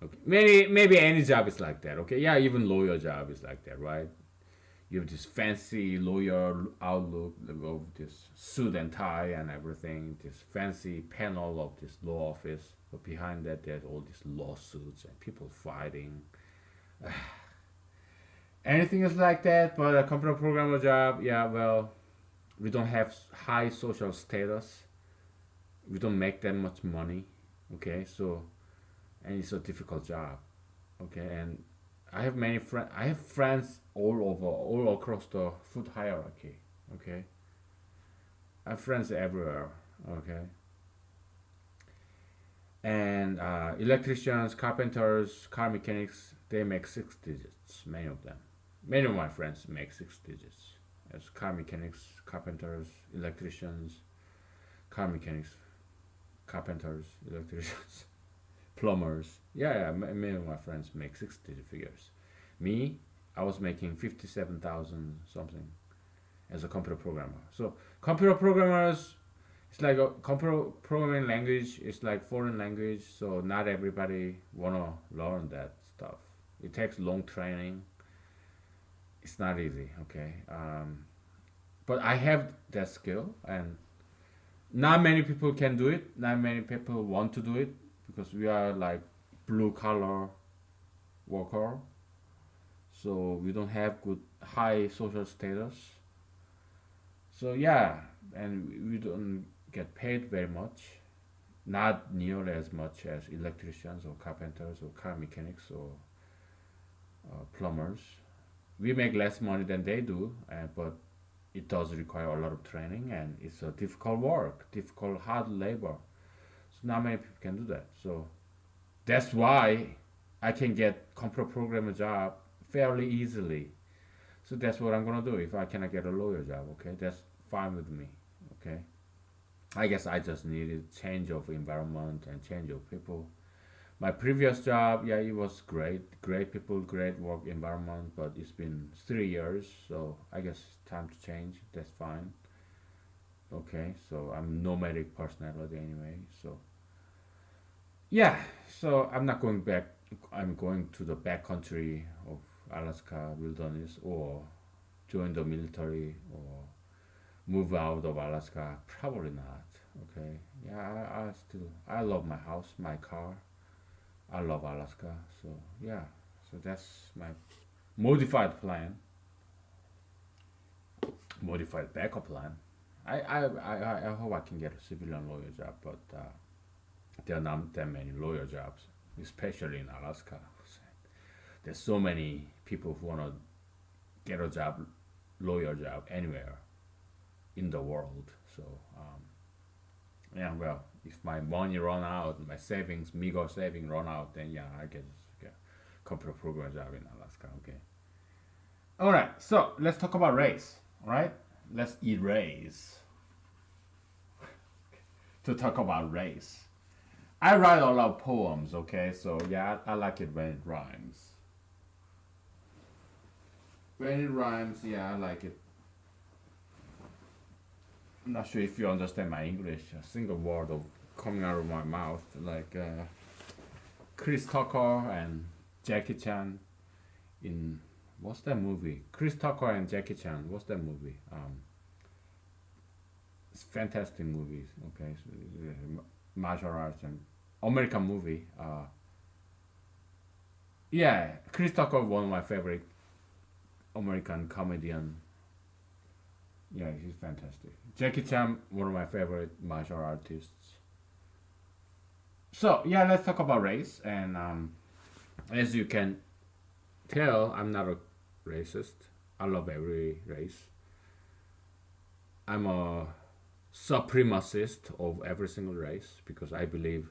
Okay, maybe any job is like that, okay? Yeah, even lawyer job is like that, right? You have this fancy lawyer outlook of this suit and tie and everything, this fancy panel of this law office. But behind that, there's all these lawsuits and people fighting. Anything is like that, but a computer programmer job, yeah, well, we don't have high social status. We don't make that much money, okay? So, and it's a difficult job, okay? And I have many friends. I have friends all across the food hierarchy. Okay, I have friends everywhere. Okay, and electricians, carpenters, car mechanics, they make 6 digits. Many of them. Many of my friends make 6 digits. As car mechanics, carpenters, electricians, car mechanics, carpenters, electricians, plumbers. Yeah, many of my friends make 6 digit figures. Me, I was making 57,000 something as a computer programmer. So computer programmers, it's like a computer programming language. It's like foreign language, so not everybody wanna learn that stuff. It takes long training. It's not easy. Okay, but I have that skill, and not many people can do it. Not many people want to do it because we are like blue collar worker. so we don't have good high social status. So yeah, and we don't get paid very much, not nearly as much as electricians or carpenters or car mechanics or plumbers. We make less money than they do, but it does require a lot of training and it's a difficult work, difficult hard labor. So not many people can do that. So that's why I can get computer programmer job fairly easily. So that's what I'm gonna do if I cannot get a lawyer job. Okay, that's fine with me. Okay, I guess I just needed change of environment and change of people. My previous job, yeah, it was great people, great work environment, but it's been 3 years, so I guess it's time to change. That's fine. Okay, so I'm nomadic personality anyway, so yeah, so I'm not going back. I'm going to the backcountry of Alaska wilderness or join the military or move out of Alaska. Probably not. Okay, yeah, I still I love my house, my car. I love Alaska. So yeah, so that's my modified plan, modified backup plan. I hope I can get a civilian lawyer job, but there are not that many lawyer jobs, especially in Alaska. There's so many people who wanna get a job, lawyer job anywhere in the world. So yeah, well, if my money run out, my savings, meager saving run out, then yeah, I guess get computer program job in Alaska. Okay. All right. So let's talk about race. All right. Let's erase to talk about race. I write a lot of poems. Okay. So yeah, I like it when it rhymes. When it rhymes, yeah, I like it. I'm not sure if you understand my English. A single word of coming out of my mouth, like Chris Tucker and Jackie Chan in what's that movie? Chris Tucker and Jackie Chan. What's that movie? It's fantastic movies. Okay, so, martial arts and American movie. Yeah, Chris Tucker, one of my favorite American comedian. Yeah, he's fantastic. Jackie Chan, one of my favorite martial artists. So yeah, let's talk about race. And as you can tell, I'm not a racist. I love every race. I'm a supremacist of every single race because I believe,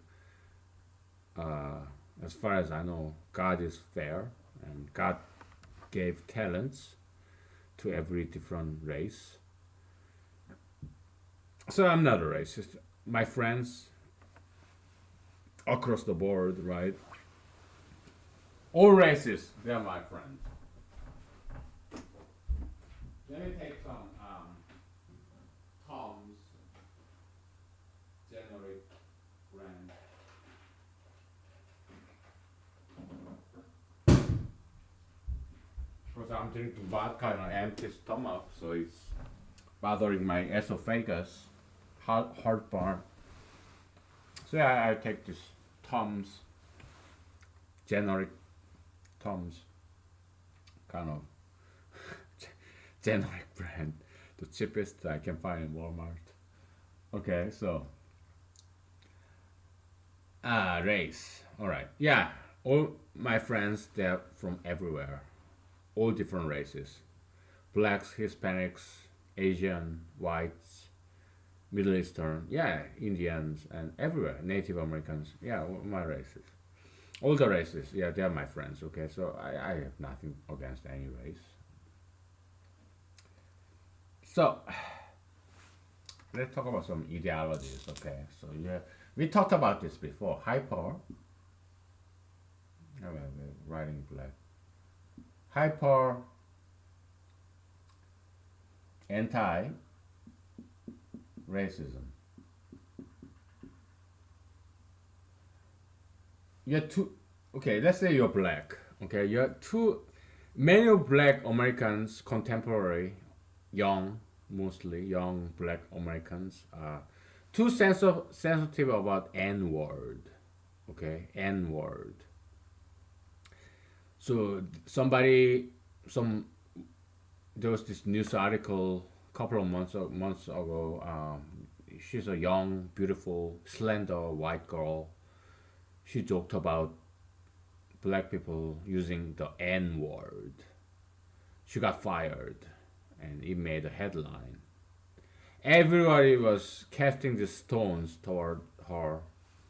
uh, as far as I know, God is fair and God gave talents to every different race. So I'm not a racist. My friends across the board, right? All races, they're my friends. Let me take some Tom's generic brand. Because I'm drinking vodka on an empty stomach, so it's bothering my esophagus, heartburn. So yeah, I take this Tom's generic Tom's kind of generic brand, the cheapest I can find in Walmart. Okay, so race. All right, yeah, all my friends they're from everywhere, all different races, blacks, Hispanics, Asian, whites, Middle Eastern, yeah, Indians, and everywhere, Native Americans, yeah, my races. All the races, yeah, they're my friends, okay? So I have nothing against any race. So let's talk about some ideologies, okay? So yeah, we talked about this before. Hyper, oh, well, we're writing black. Hyper, anti, racism. You're too okay. Let's say you're black. Okay, you're too many of black Americans, contemporary, young, mostly young black Americans, are too sensitive about N word. Okay, N word. So somebody some there was this news article a couple of months ago. She's a young, beautiful, slender white girl. She joked about black people using the N word. She got fired, and it made a headline. Everybody was casting the stones toward her.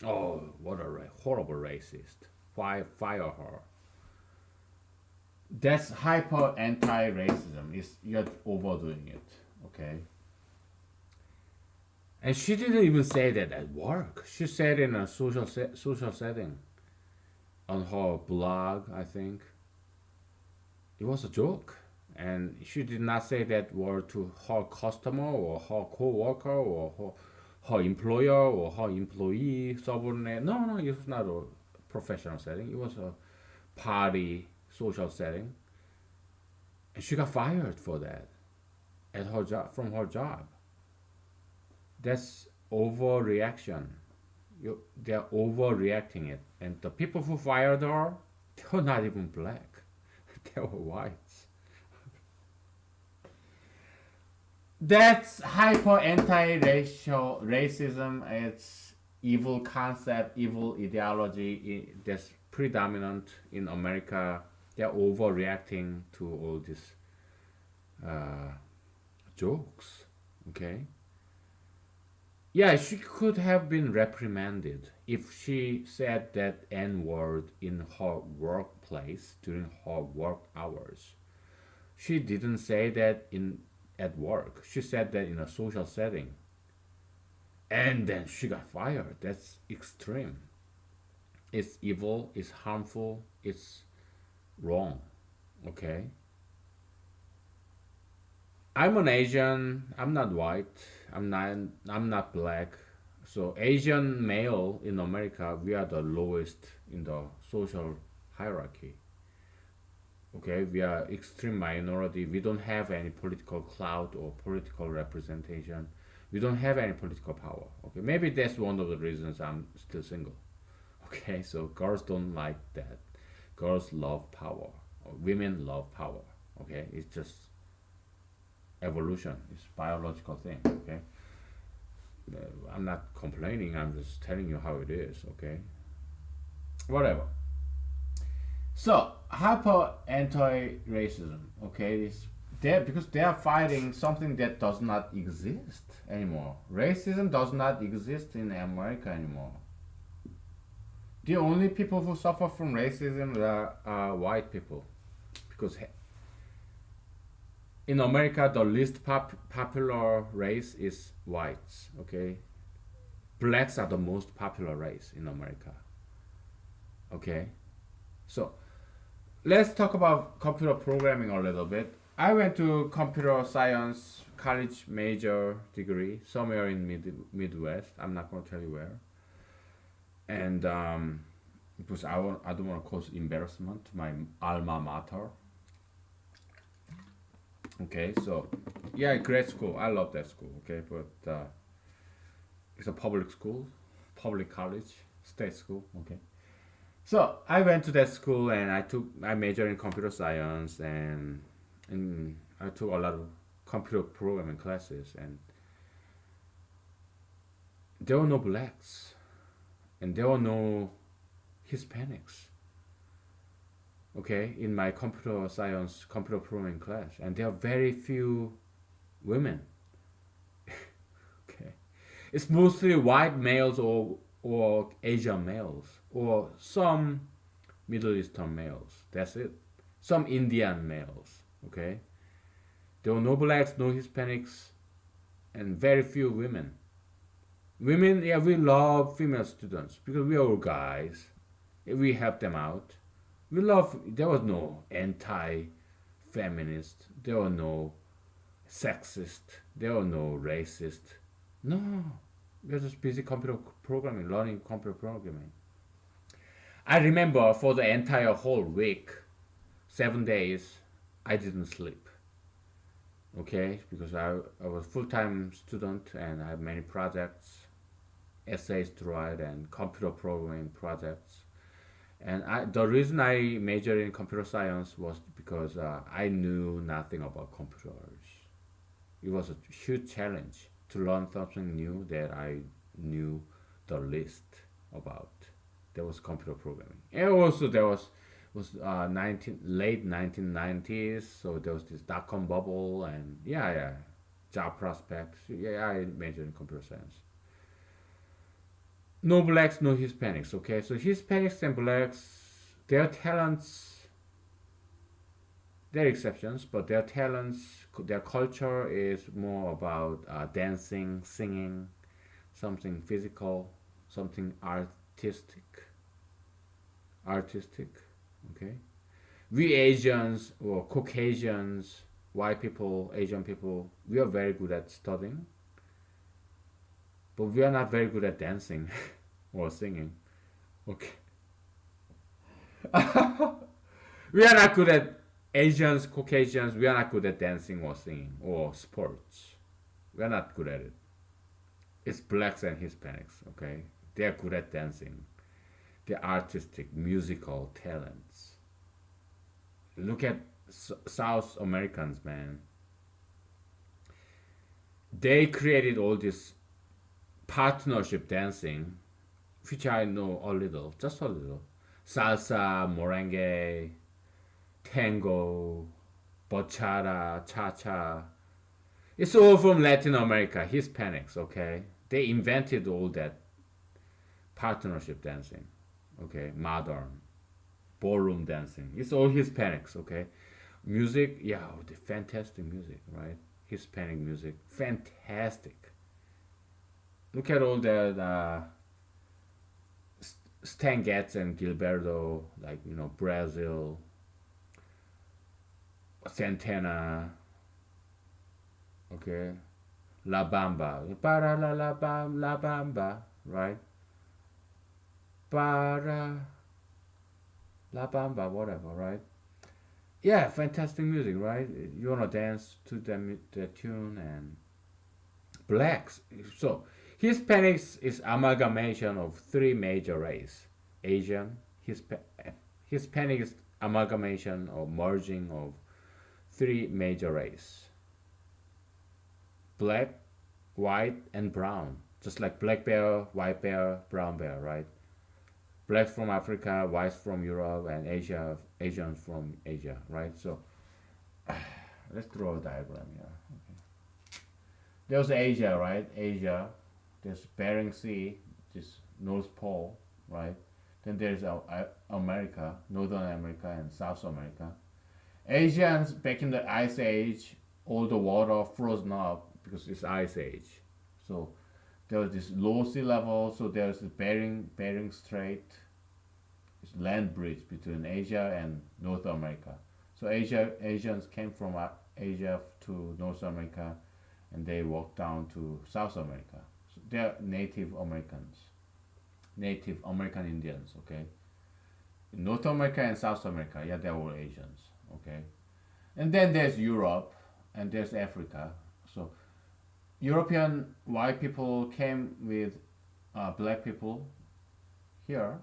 Oh, what a horrible racist! Why fire her? That's hyper anti-racism. Is you're overdoing it, okay? And she didn't even say that at work. She said in a social setting on her blog. I think it was a joke, and she did not say that word to her customer or her co-worker or her employer or her employee subordinate. No, no, it was not a professional setting. It was a party social setting, and she got fired for that at her job from her job. That's overreaction. They're overreacting it, and the people who fired her, they were not even black. They were whites. That's hyper anti-racial racism. It's evil concept, evil ideology that's predominant in America. They're overreacting to all these uh, jokes. Okay. Yeah, she could have been reprimanded if she said that N word in her workplace during her work hours. She didn't say that in at work. She said that in a social setting. And then she got fired. That's extreme. It's evil, it's harmful, it's wrong. Okay? I'm an Asian. I'm not white. I'm not black. So Asian male in America, we are the lowest in the social hierarchy. Okay, we are extreme minority. We don't have any political clout or political representation. We don't have any political power. Okay, maybe that's one of the reasons I'm still single. Okay, so girls don't like that. Girls love power. Or women love power. Okay, it's just evolution. It's biological thing. Okay, I'm not complaining. I'm just telling you how it is. Okay, whatever. So hyper anti-racism. Okay, is there because they are fighting something that does not exist anymore. Racism does not exist in America anymore. The only people who suffer from racism are white people, because in America the least popular race is whites. Okay, blacks are the most popular race in America. Okay, so let's talk about computer programming a little bit. I went to computer science college major degree somewhere in Midwest. I'm not going to tell you where. And because I don't want to cause embarrassment to my alma mater. Okay, so yeah, great school. I love that school. Okay, but it's a public school, public college, state school. Okay. So I went to that school and I majored in computer science and I took a lot of computer programming classes, and there were no blacks and there were no Hispanics. Okay, in my computer science computer programming class, and there are very few women. Okay, it's mostly white males or Asian males or some Middle Eastern males. That's it. Some Indian males. Okay, there were no blacks, no Hispanics, and very few women. Women, yeah, we love female students because we are all guys. We help them out. We love. There was no anti-feminist. There were no sexist. There were no racist. No, we are just busy computer programming, learning computer programming. I remember for the entire whole week, 7 days, I didn't sleep. Okay, because I was full-time student and I had many projects, essays to write, and computer programming projects. And the reason I majored in computer science was because I knew nothing about computers. It was a huge challenge to learn something new that I knew the least about. There was computer programming, and also there was 1990s, so there was this dot-com bubble, and yeah, job prospects. Yeah, I majored in computer science. No blacks, no Hispanics. Okay, so Hispanics and blacks, their talents, they're exceptions, but their talents, their culture is more about dancing, singing, something physical, something artistic. Okay, we Asians or Caucasians, white people, Asian people, we are very good at studying, but we are not very good at dancing or singing. Okay, we are not good at Asians, Caucasians. We are not good at dancing or singing or sports. We are not good at it. It's blacks and Hispanics. Okay, they are good at dancing. They're artistic, musical talents. Look at South Americans, man. They created all this partnership dancing, which I know a little, just a little. Salsa, merengue, tango, bachata, cha-cha. It's all from Latin America, Hispanics, okay? They invented all that partnership dancing, okay? Modern, ballroom dancing. It's all Hispanics, okay? Music, yeah, oh, the fantastic music, right? Hispanic music, fantastic. Look at all that Stan Getz and Gilberto, like, Brazil, Santana, okay? La Bamba, para la Bamba, right? Para la Bamba, whatever, right? Yeah, fantastic music, right? You wanna dance to the tune and blacks. So Hispanics is amalgamation of three major race: Asian, Hispanic is amalgamation or merging of three major race: black, white, and brown. Just like black bear, white bear, brown bear, right? Black from Africa, white from Europe, and Asians from Asia, right? So let's draw a diagram here. There's Asia, right? Asia. There's Bering Sea, this North Pole, right? Then there's America, Northern America, and South America. Asians back in the Ice Age, all the water frozen up because it's Ice Age. So there was this low sea level. So there's the Bering Strait, it's land bridge between Asia and North America. So Asians came from Asia to North America, and they walked down to South America. So they're Native Americans, Native American Indians. Okay, in North America and South America, yeah, they're all Asians. Okay, and then there's Europe, and there's Africa. So European white people came with black people here.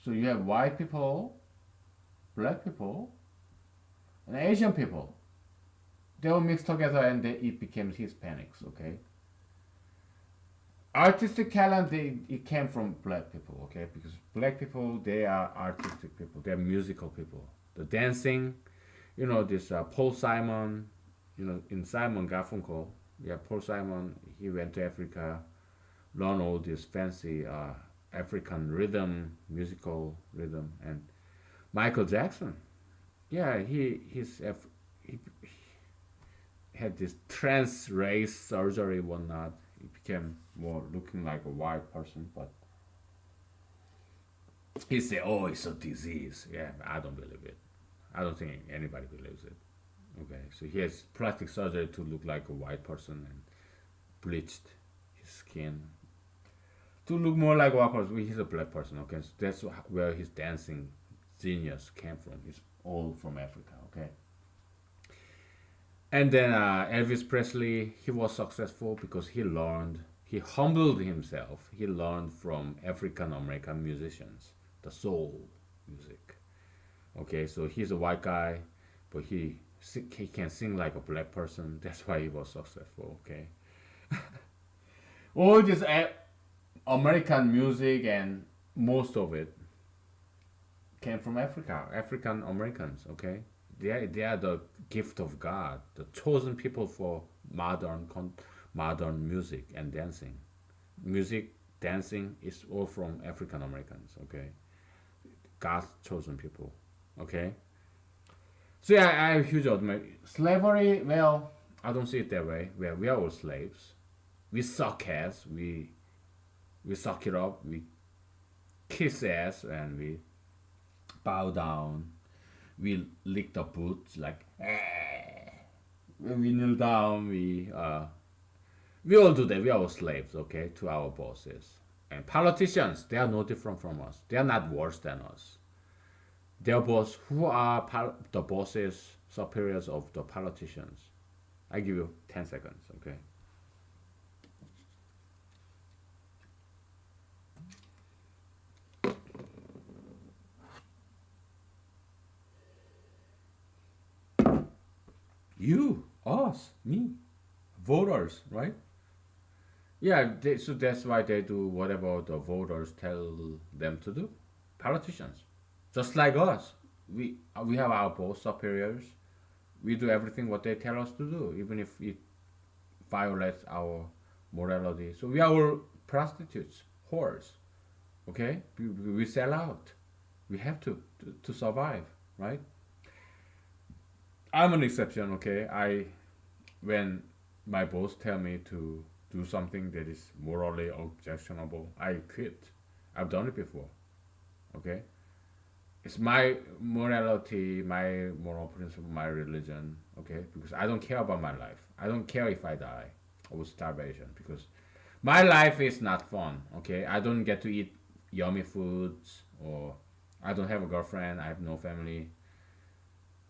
So you have white people, black people, and Asian people. They all mixed together, and it became Hispanics. Okay. Artistic talent, it came from black people. Okay, because black people, they are artistic people. They're musical people. The dancing, this Paul Simon, in Simon Garfunkel. Yeah, Paul Simon. He went to Africa, learned all this fancy African rhythm, musical rhythm, and Michael Jackson. Yeah, he had this trans race surgery, whatnot. He became more looking like a white person, but he said, "Oh, it's a disease." Yeah, I don't believe it. I don't think anybody believes it. Okay, so he has plastic surgery to look like a white person and bleached his skin to look more like a white person. He's a black person. Okay, so that's where his dancing genius came from. He's all from Africa. Okay. And then Elvis Presley, he was successful because he humbled himself. He learned from African American musicians, the soul music. Okay, so he's a white guy, but he can sing like a black person. That's why he was successful. Okay, all this American music and most of it came from Africa, African Americans. Okay, they are the gift of God, the chosen people for modern music and dancing. Music, dancing is all from African Americans. Okay, God's chosen people. Okay, so yeah, I have huge admiration. Slavery, well, I don't see it that way. We are all slaves. We suck ass. We suck it up. We kiss ass and we bow down. We lick the boots like. When we kneel down, we all do that. We are all slaves, okay, to our bosses. And politicians, they are no different from us. They are not worse than us. Their boss, who are the bosses, superiors of the politicians. I give you 10 seconds, okay? You, us, me, voters, right? Yeah, so that's why they do whatever the voters tell them to do. Politicians, just like us, we have our boss superiors. We do everything what they tell us to do, even if it violates our morality. So we are all prostitutes, whores. Okay, we sell out. We have to survive, right? I'm an exception. Okay, I when my boss tell me to do something that is morally objectionable, I quit. I've done it before. Okay, it's my morality, my moral principle, my religion. Okay, because I don't care about my life. I don't care if I die of starvation because my life is not fun. Okay, I don't get to eat yummy foods or I don't have a girlfriend. I have no family.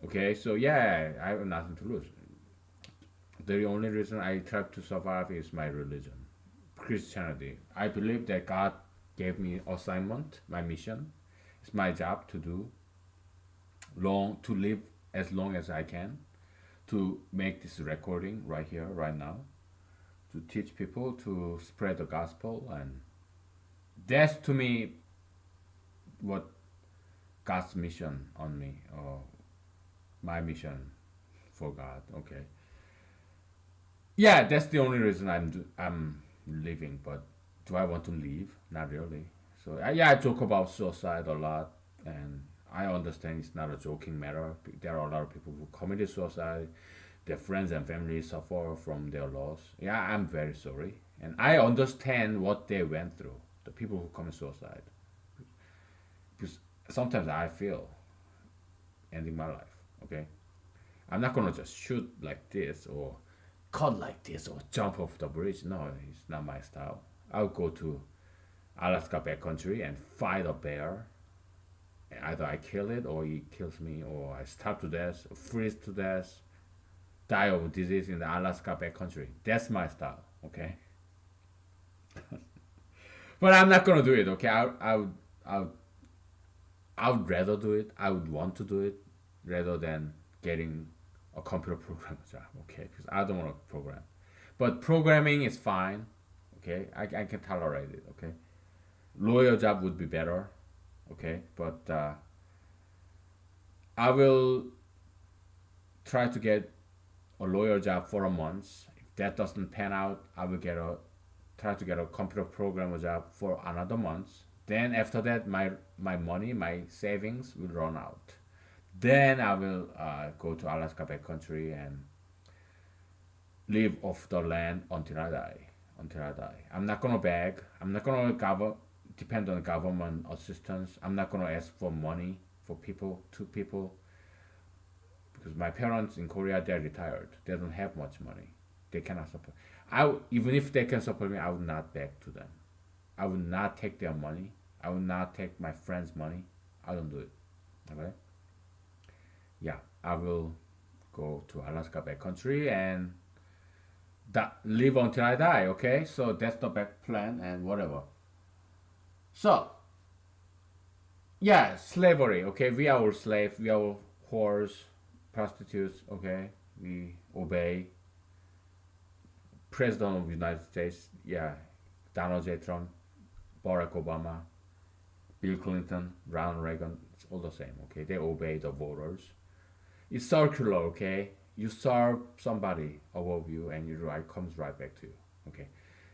Okay, so yeah, I have nothing to lose. The only reason I try to survive is my religion, Christianity. I believe that God gave me assignment, my mission. It's my job to do long to live as long as I can to make this recording right here, right now, to teach people to spread the gospel, and that's to me what God's mission on me, or my mission for God. Okay, yeah, that's the only reason I'm living. But do I want to leave? Not really. So yeah, I joke about suicide a lot, and I understand it's not a joking matter. There are a lot of people who committed suicide. Their friends and family suffer from their loss. Yeah, I'm very sorry, and I understand what they went through. The people who commit suicide, because sometimes I feel ending my life. Okay, I'm not gonna just shoot like this or cut like this or jump off the bridge. No, it's not my style. I'll go to Alaska backcountry and fight a bear. Either I kill it or it kills me, or I starve to death, freeze to death, die of disease in the Alaska backcountry. That's my style, okay? But I'm not gonna do it, okay? I would rather do it. I would want to do it rather than getting a computer program job, okay? Because I don't want to program. But programming is fine, okay? I can tolerate it, okay? Lawyer job would be better, okay? But I will try to get a lawyer job for a month. If that doesn't pan out, I will try to get a computer programmer job for another month. Then after that, my money, my savings will run out. Then I will go to Alaska backcountry and live off the land until I die. Until I die, I'm not gonna beg. I'm not gonna depend on government assistance. I'm not gonna ask for money for people to people because my parents in Korea, they're retired. They don't have much money. They cannot support. Even if they can support me, I would not beg to them. I would not take their money. I would not take my friends' money. I don't do it. Okay. Yeah, I will go to Alaska backcountry and live until I die. Okay, so that's the back plan and whatever. So Yeah, slavery. Okay, we are all slaves. We are all whores, prostitutes. Okay, we obey President of the United States. Yeah, Donald J. Trump, Barack Obama, Bill Clinton, Ronald Reagan. It's all the same. Okay, they obey the voters. It's circular. Okay, you serve somebody above you, and your right comes right back to you. Okay,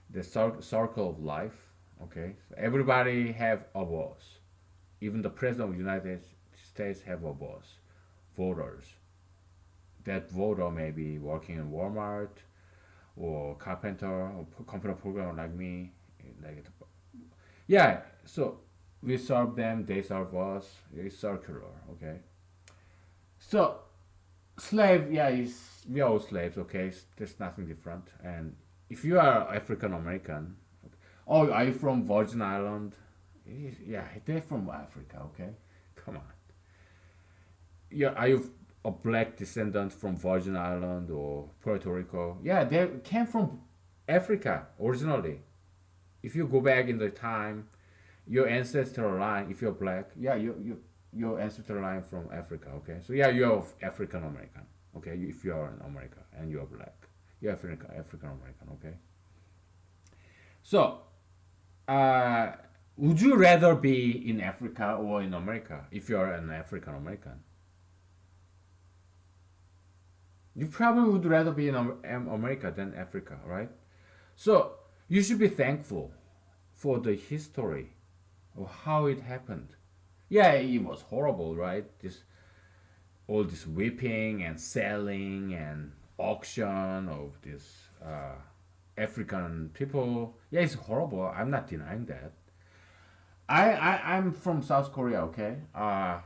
the circle of life. Okay, so everybody have a boss. Even the president of the United States have a boss, voters. That voter may be working in Walmart or carpenter or computer programmer like me. Like, yeah, so we serve them, they serve us. It's circular, okay? So slave, yeah, is we are all slaves, okay? There's nothing different. And if you are African American, oh, are you from Virgin Island? Yeah, they're from Africa, okay? Come on. Yeah, are you a black descendant from Virgin Island or Puerto Rico? Yeah, they came from Africa originally. If you go back in the time, your ancestral line, if you're black, yeah, your ancestral line from Africa. Okay, so yeah, you're African American. Okay, if you're in America and you're black, you're African American. Okay, so uh, would you rather be in Africa or in America if you're an African American? You probably would rather be in America than Africa, right? So you should be thankful for the history of how it happened. Yeah, it was horrible, right? This all this whipping and selling and auction of this African people. Yeah, it's horrible. I'm not denying that. I'm from South Korea. Okay, I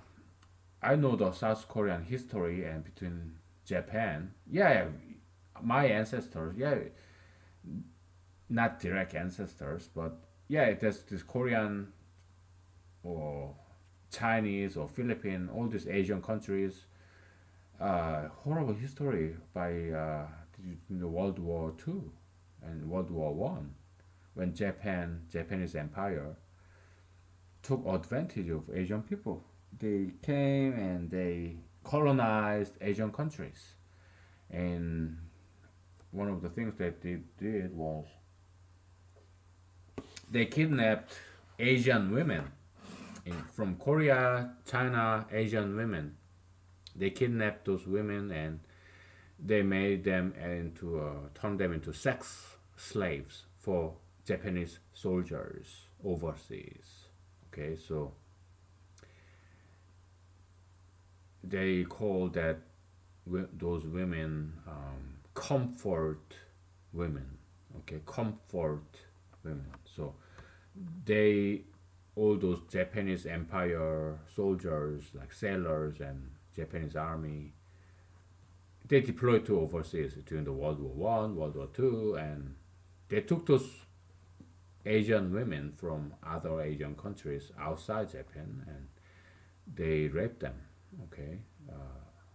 know the South Korean history and between Japan. Yeah, my ancestors. Yeah, not direct ancestors, but yeah, there's this Korean or Chinese or Philippine, all these Asian countries. Horrible history by the World War Two and World War One, when Japanese Empire took advantage of Asian people. They came and they colonized Asian countries, and one of the things that they did was they kidnapped Asian women from Korea, China, Asian women. They kidnapped those women and they made them into turned them into sex slaves for Japanese soldiers overseas. Okay, so they call that those women comfort women. Okay, comfort women. So they all those Japanese Empire soldiers like sailors and Japanese army they deployed to overseas during the World War One, World War Two, and they took those Asian women from other Asian countries outside Japan and they raped them. Okay,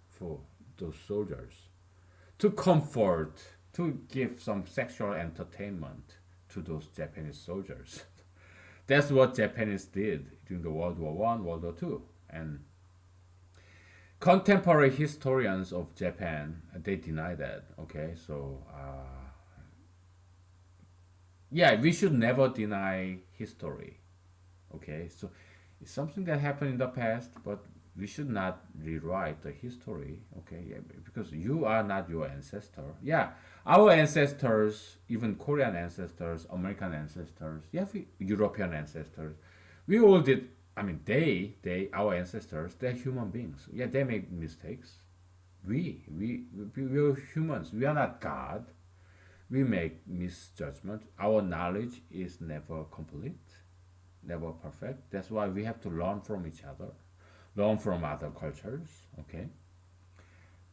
for those soldiers to comfort, to give some sexual entertainment to those Japanese soldiers. That's what Japanese did during the World War One, World War Two, and contemporary historians of Japan they deny that. Okay, so yeah, we should never deny history. Okay, so it's something that happened in the past, but we should not rewrite the history. Okay, yeah, because you are not your ancestor. Yeah, our ancestors, even Korean ancestors, American ancestors, yeah, European ancestors, we all did. I mean, our ancestors, they're human beings. Yeah, they make mistakes. We're humans. We are not God. We make misjudgment. Our knowledge is never complete, never perfect. That's why we have to learn from each other, learn from other cultures. Okay.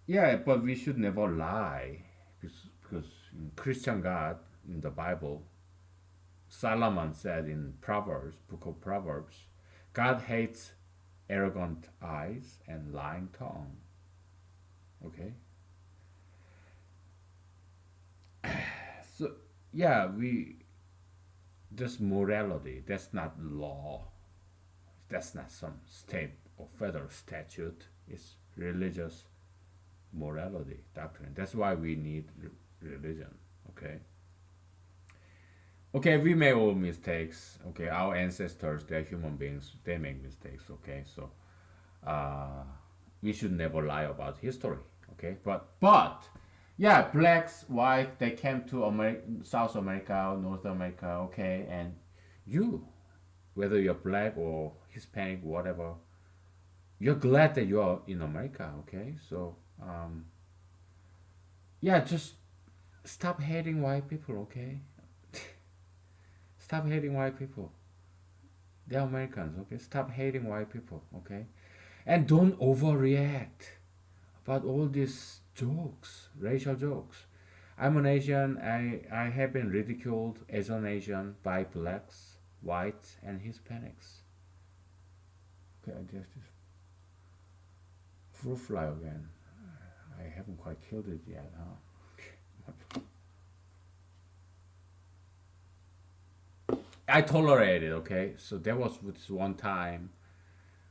Yeah, but we should never lie, because in Christian God in the Bible, Solomon said in Proverbs, book of Proverbs, God hates arrogant eyes and lying tongue. Okay. So yeah, we this morality. That's not law. That's not some state or federal statute. It's religious morality doctrine. That's why we need religion. Okay. Okay, we make all mistakes. Okay, our ancestors, they're human beings. They make mistakes. Okay, so uh, we should never lie about history. Okay, but yeah, blacks, white, they came to South America, North America. Okay, and you, whether you're black or Hispanic, whatever, you're glad that you're in America. Okay, so yeah, just stop hating white people. Okay, stop hating white people. They're Americans. Okay, stop hating white people. Okay, and don't overreact about all these jokes, racial jokes. I'm an Asian. I have been ridiculed as an Asian by blacks, whites, and Hispanics. Okay, I just fruit fly again. I haven't quite killed it yet, huh? I tolerate it, okay? So there was this one time,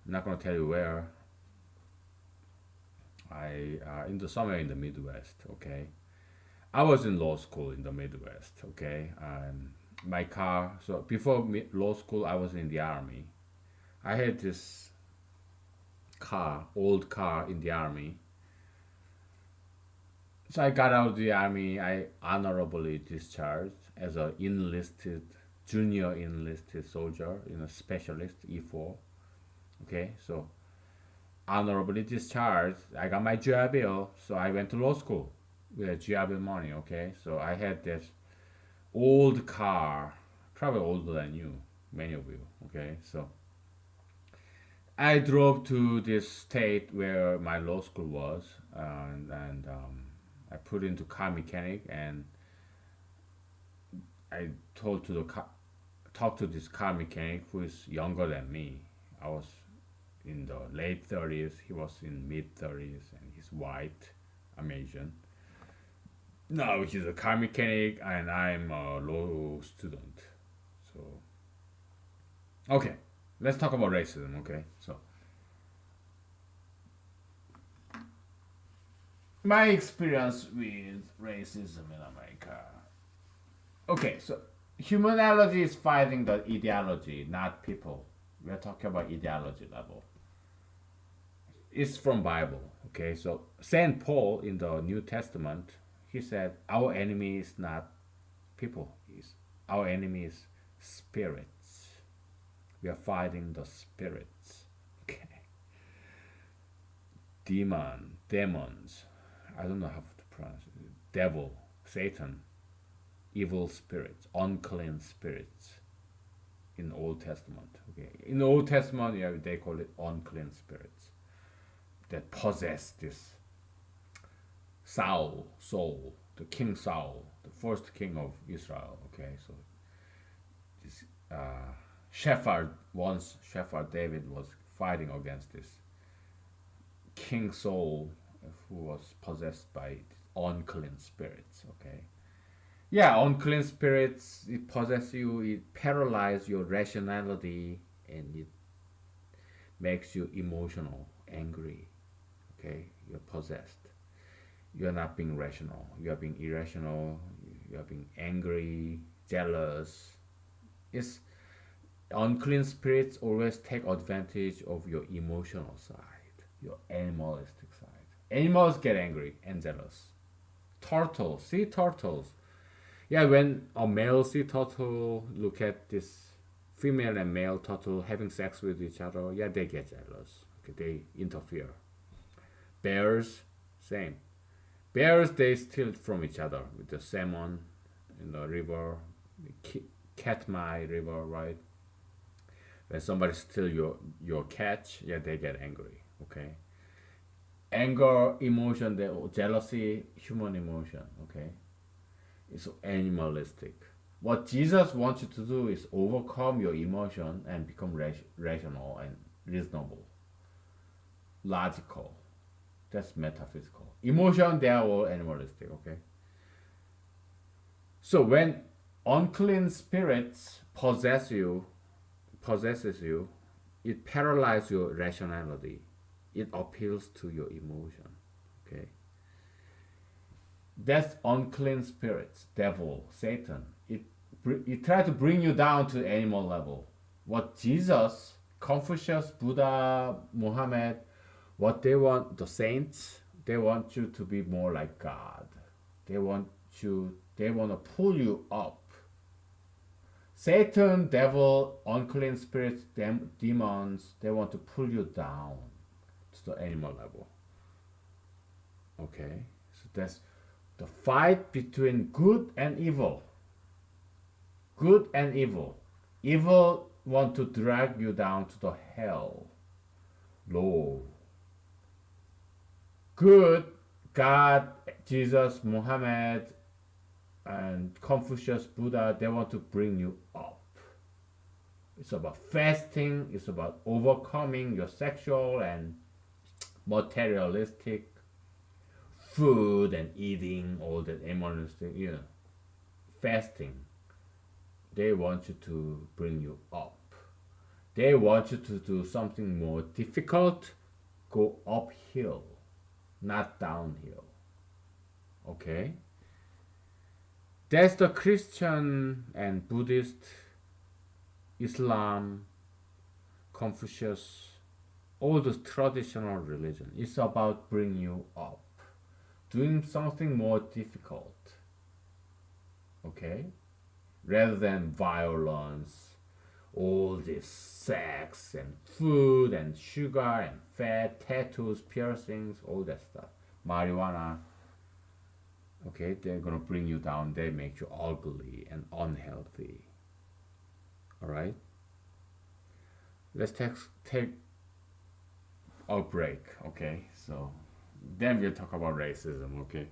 I'm not gonna tell you where, in the somewhere in the Midwest, okay? I was in law school in the Midwest, okay? My car, so before law school, I was in the army. I had this car, old car in the army. So I got out of the army. I honorably discharged as a enlisted, junior enlisted soldier, specialist E4. Okay, so honorably discharged. I got my GI Bill, so I went to law school with a GI Bill money. Okay, so I had this old car, probably older than you, many of you. Okay, so I drove to this state where my law school was, and I put into car mechanic, and I told to the car, talked to this car mechanic who is younger than me. I was in the late 30s, he was in mid 30s, and he's white, I'm Asian. No, he's a car mechanic, and I'm a law student. So, okay, let's talk about racism. Okay, so my experience with racism in America. Okay, so humanology is fighting the ideology, not people. We're talking about ideology level. It's from Bible. Okay, so Saint Paul in the New Testament, he said, "Our enemy is not people. Is our enemy is spirits. We are fighting the spirits." Okay, demons. I don't know how to pronounce it. Devil, Satan, evil spirits, unclean spirits in Old Testament. Okay, in the Old Testament, yeah, they call it unclean spirits that possess this Saul, the King Saul, the first king of Israel. Okay, so this Shepherd David was fighting against this King Saul, who was possessed by unclean spirits. Okay, yeah, unclean spirits, it possess you, it paralyzes your rationality, and it makes you emotional, angry. Okay, you're possessed. You're not being rational. You are being irrational. You are being angry, jealous. It's unclean spirits always take advantage of your emotional side, your animalistic side. Animals get angry and jealous. Turtles, sea turtles. Yeah, when a male sea turtle look at this female and male turtle having sex with each other, yeah, they get jealous. Okay, they interfere. Bears, same. Bears, they steal from each other with the salmon in the river, Katmai River, right? When somebody steal your catch, yeah, they get angry. Okay, anger, emotion, jealousy, human emotion. Okay, it's animalistic. What Jesus wants you to do is overcome your emotion and become rational and reasonable, logical. That's metaphysical. Emotion, they are all animalistic. Okay. So when unclean spirits possesses you, It paralyzes your rationality. It appeals to your emotion. Okay, that's unclean spirits, devil, Satan. It tries to bring you down to animal level. What Jesus, Confucius, Buddha, Muhammad, what they want, the saints, they want you to be more like God. They want they want to pull you up. Satan, devil, unclean spirits, demons, they want to pull you down to the animal level. Okay? So that's the fight between good and evil. Good and evil. Evil want to drag you down to the hell, low. Good, God, Jesus, Muhammad, and Confucius, Buddha, they want to bring you up. It's about fasting, it's about overcoming your sexual and materialistic food and eating, all that animalistic, fasting. They want you to bring you up. They want you to do something more difficult, go uphill, not downhill. Okay? That's the Christian and Buddhist, Islam, Confucius, all the traditional religion. It's about bringing you up, doing something more difficult. Okay? Rather than violence, all this sex and food and sugar and fat, tattoos, piercings, all that stuff, marijuana. Okay, they're gonna bring you down. They make you ugly and unhealthy. All right. Let's take a break. Okay, so then we'll talk about racism. Okay.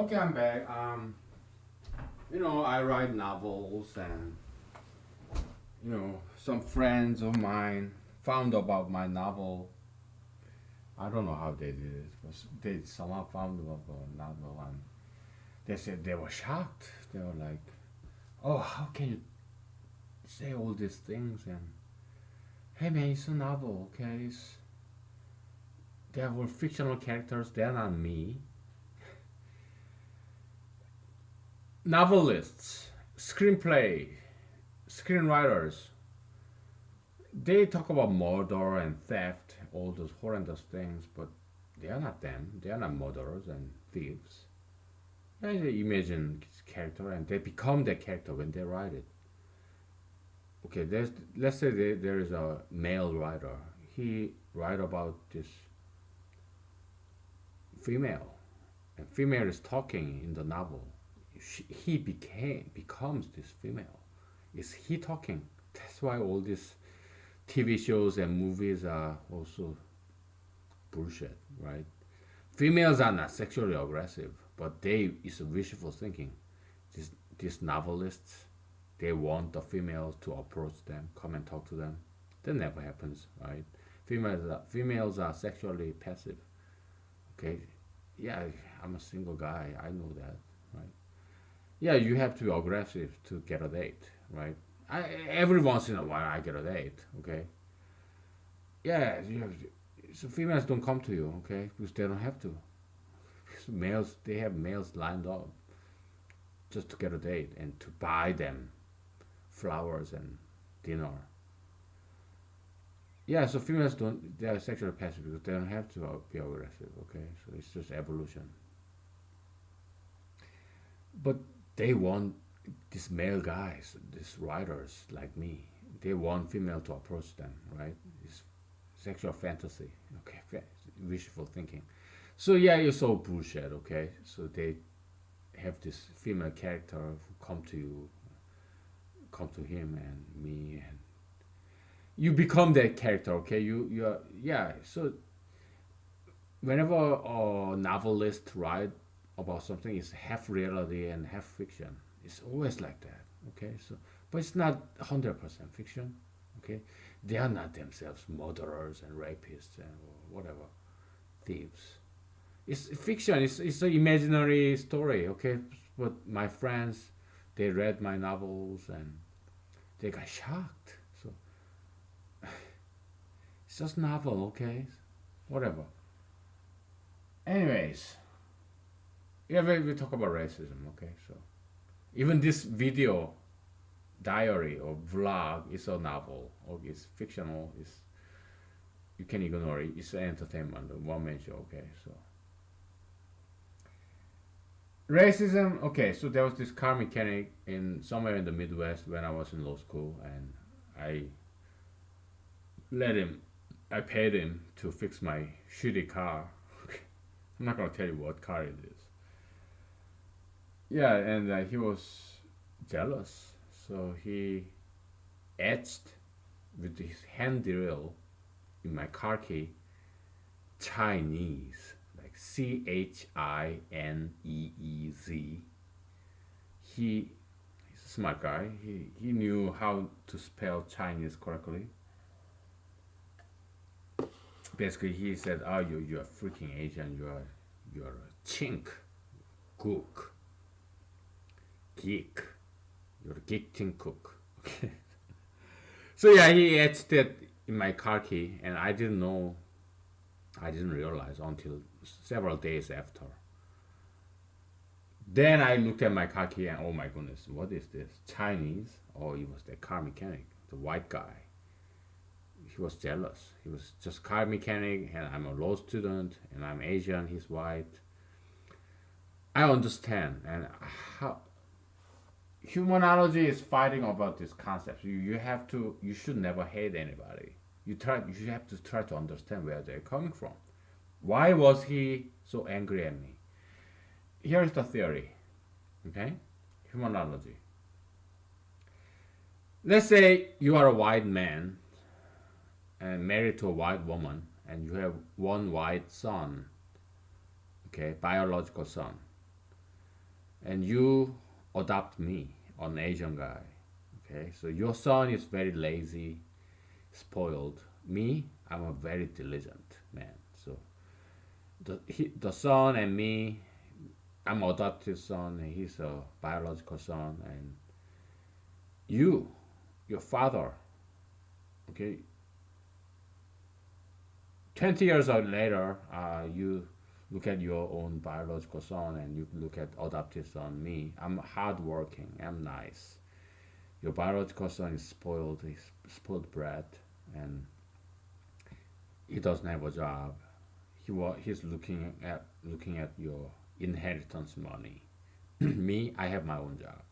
Okay, I'm back. I write novels, and some friends of mine found about my novel. I don't know how they did it, but they somehow found about the novel, and they said they were shocked. They were like, "Oh, how can you say all these things?" And hey, man, it's a novel, okay? They were fictional characters. They're not me. Novelists, screenplay, screenwriters, they talk about murder and theft, all those horrendous things, but they are not them. They are not murderers and thieves. They imagine this character and they become that character when they write it. Okay, let's say there is a male writer. He write about this female, and female is talking in the novel. He becomes this female. Is he talking? That's why all these TV shows and movies are also bullshit, right? Females are not sexually aggressive, but it's wishful thinking. These these novelists, they want the females to approach them, come and talk to them. That never happens, right? Females are sexually passive. Okay, yeah, I'm a single guy. I know that, right? Yeah, you have to be aggressive to get a date, right? Every once in a while I get a date, okay? Yeah, so females don't come to you, okay? Because they don't have to. Because males, they have males lined up just to get a date and to buy them flowers and dinner. Yeah, so females don't, they are sexually passive because they don't have to be aggressive, okay? So it's just evolution. But they want these male guys, these writers like me, they want female to approach them, right? It's sexual fantasy, okay? Wishful thinking. So yeah, it's all bullshit, okay? So they have this female character who come to him and me, and you become that character, okay? You are, yeah. So whenever a novelist write about something, it's half reality and half fiction. It's always like that, okay? So, but it's not 100% fiction, okay? They are not themselves murderers and rapists and whatever, thieves. It's fiction. It's an imaginary story, okay? But my friends, they read my novels and they got shocked. So it's just novel, okay? Whatever. Anyways, yeah, we talk about racism, okay? So even this video diary or vlog is a novel, or it's fictional. It's, you can ignore it. It's entertainment, a one man show, okay? So racism, okay. So there was this car mechanic in somewhere in the Midwest when I was in law school, and I let him. I paid him to fix my shitty car. I'm not gonna tell you what car it is. Yeah, and he was jealous, so he etched with his hand drill in my car key Chinese, like Chineez. He's a smart guy. He knew how to spell Chinese correctly. Basically, he said, "Oh, you're freaking Asian. You're a chink, gook, geek. You're a geek chink cook." Okay. So yeah, he etched it in my car key, and I didn't know. I didn't realize until several days after. Then I looked at my car key and oh my goodness, what is this? Chinese? Oh, it was the car mechanic, the white guy. He was jealous. He was just car mechanic, and I'm a law student, and I'm Asian. He's white. I understand, and how humanology is fighting about this concept. You should never hate anybody. You have to try to understand where they're coming from. Why was he so angry at me? Here's the theory, okay? Humanology. Let's say you are a white man and married to a white woman, and you have one white son, okay, biological son. and you adopt me, an Asian guy. Okay, so your son is very lazy, spoiled. Me, I'm a very diligent man. So the son and me, I'm adopted son, and he's a biological son, and you, your father, okay, 20 years later, you look at your own biological son and you look at adopted son, me. I'm hardworking, I'm nice. Your biological son is spoiled, he's spoiled brat, and he doesn't have a job. He's looking at your inheritance money. Me, I have my own job.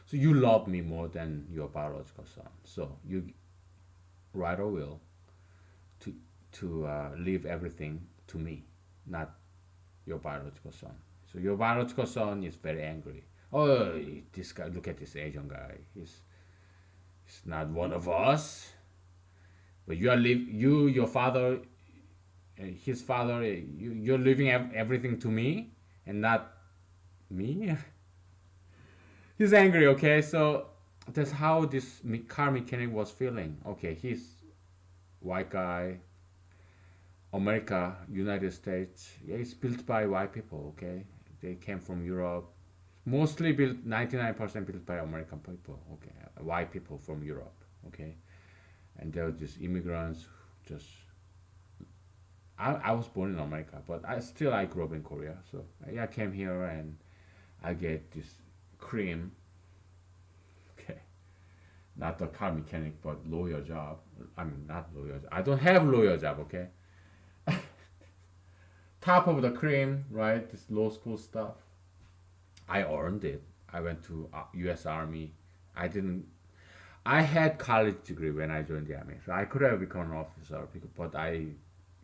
So you love me more than your biological son. So you write a will to leave everything to me, not your biological son. So your biological son is very angry. Oh, this guy! Look at this Asian guy. He's not one of us. But your father, his father. You're leaving everything to me, and not me. He's angry. Okay, so that's how this car mechanic was feeling. Okay, he's white guy, America, United States, yeah, it's built by white people. Okay, they came from Europe, mostly built 99% built by American people. Okay, white people from Europe. Okay, and there were just immigrants. Just I was born in America, but I grew up in Korea. So yeah, I came here and I get this cream. Okay, not the car mechanic, but lawyer job. I mean, not lawyer. I don't have lawyer job. Okay, top of the cream, right? This law school stuff. I earned it. I went to U.S. Army. I didn't. I had college degree when I joined the army, so I could have become an officer, but I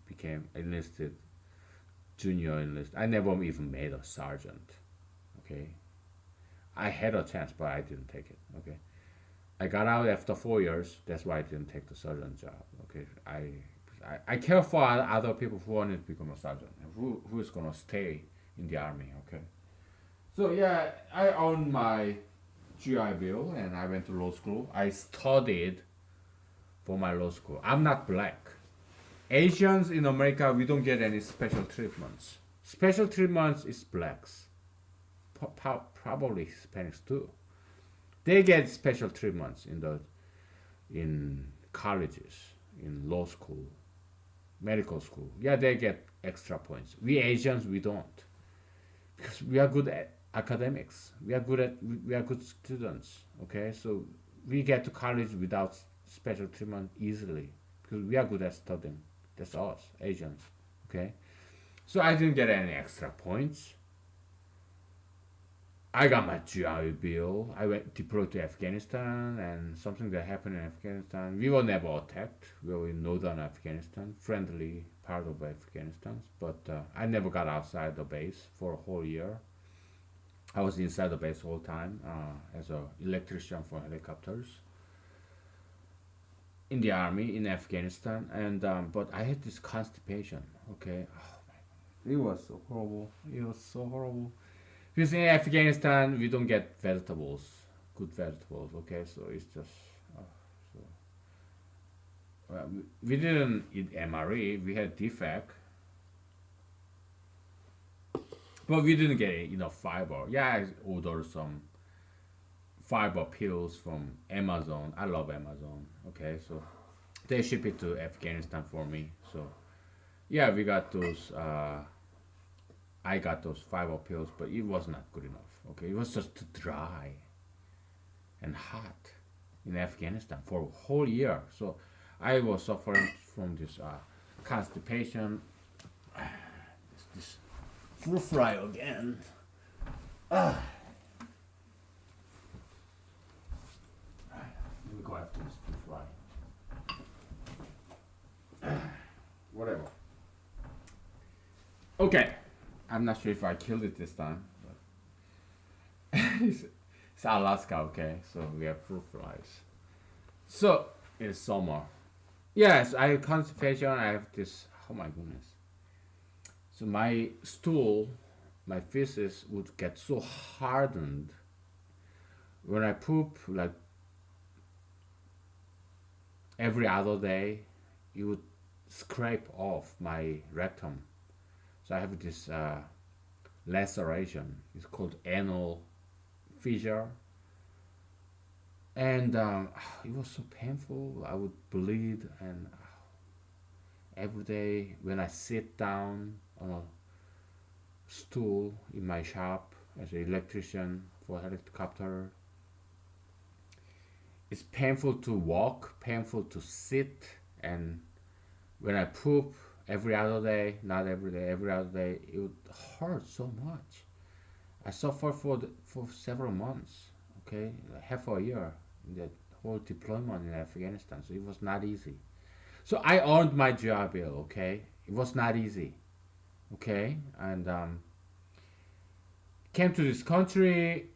became enlisted, junior enlisted. I never even made a sergeant. Okay, I had a chance, but I didn't take it. Okay, I got out after 4 years. That's why I didn't take the sergeant job. Okay, I care for other people who want to become a sergeant, and who is gonna stay in the army. Okay, so yeah, I own my GI Bill and I went to law school. I studied for my law school. I'm not black. Asians in America, we don't get any special treatments. Special treatments is blacks, probably Hispanics too. They get special treatments in colleges, in law school, medical school. Yeah, they get extra points. We Asians, we don't, because we are good at academics. We are good students. Okay, so we get to college without special treatment easily because we are good at studying. That's us, Asians. Okay, so I didn't get any extra points. I got my GI Bill. I went deployed to Afghanistan, and something that happened in Afghanistan. We were never attacked. We were in northern Afghanistan, friendly part of Afghanistan. But I never got outside the base for a whole year. I was inside the base all time as an electrician for helicopters in the army in Afghanistan, and but I had this constipation. Okay, oh my, it was so horrible. It was so horrible. Because in Afghanistan we don't get vegetables, good vegetables. Okay, so it's just so. We didn't eat MRE. We had defect, but we didn't get enough fiber. Yeah, I ordered some fiber pills from Amazon. I love Amazon. Okay, so they ship it to Afghanistan for me. So yeah, we got those. I got those fiber pills, but it was not good enough. Okay, it was just too dry and hot in Afghanistan for a whole year. So I was suffering from this constipation. This fruit fly again. Ah. Let me go after this fruit fly. Whatever. Okay. I'm not sure if I killed it this time. But it's Alaska, okay? So we have fruit flies. So it's summer. Yes, I have constipation. I have this. Oh my goodness. So my stool my feces would get so hardened when I poop, like every other day, it would scrape off my rectum. So I have this laceration. It's called anal fissure, and it was so painful. I would bleed, and every day when I sit down on a stool in my shop as an electrician for helicopter, it's painful to walk, painful to sit, and when I poop every other day, not every day, every other day, it would hurt so much. I suffered for several months, okay, like half a year in that whole deployment in Afghanistan. So it was not easy. So I earned my GI Bill, okay. It was not easy, okay, and came to this country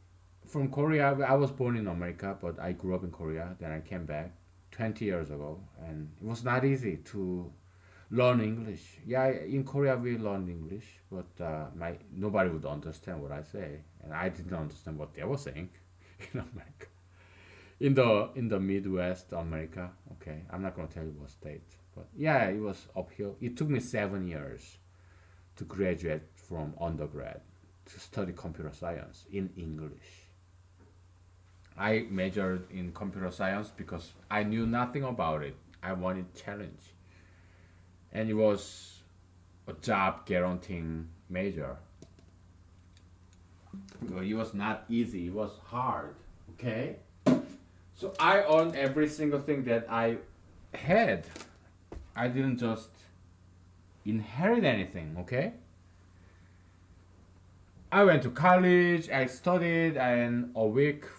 from Korea. I was born in America, but I grew up in Korea. Then I came back 20 years ago, and it was not easy to learn English. Yeah, in Korea we learned English, but my nobody would understand what I say, and I didn't understand what they were saying in America. In the Midwest America, okay. I'm not gonna tell you what state, but yeah, it was uphill. It took me 7 years to graduate from undergrad to study computer science in English. I majored in computer science because I knew nothing about it. I wanted challenge, and it was a job guaranteeing major. Well, it was not easy. It was hard. Okay, so I earned every single thing that I had. I didn't just inherit anything. Okay, I went to college, I studied, and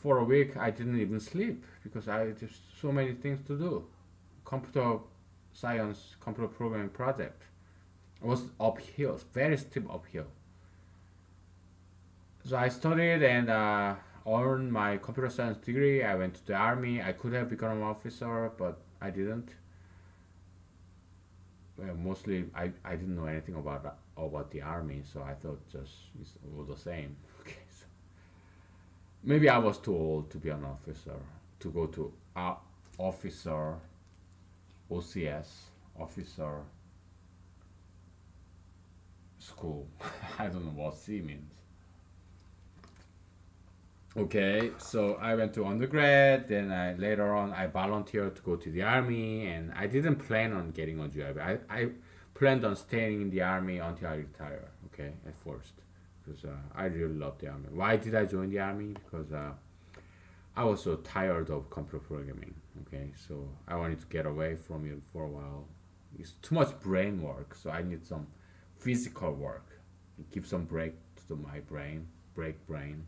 for a week, I didn't even sleep because I had just so many things to do. Computer science, computer programming project. It was uphill, very steep uphill. So I studied and earned my computer science degree. I went to the army. I could have become an officer, but I didn't. Well, mostly I didn't know anything about the army, so I thought just it's all the same. Okay, so maybe I was too old to be an officer, to go to officer OCS officer school. I don't know what C means. Okay, so I went to undergrad. Then later on I volunteered to go to the army, and I didn't plan on getting a job. I planned on staying in the army until I retire. Okay, at first, because I really love the army. Why did I join the army? Because I was so tired of computer programming. Okay, so I wanted to get away from it for a while. It's too much brain work, so I need some physical work. Give some break to my brain, break brain,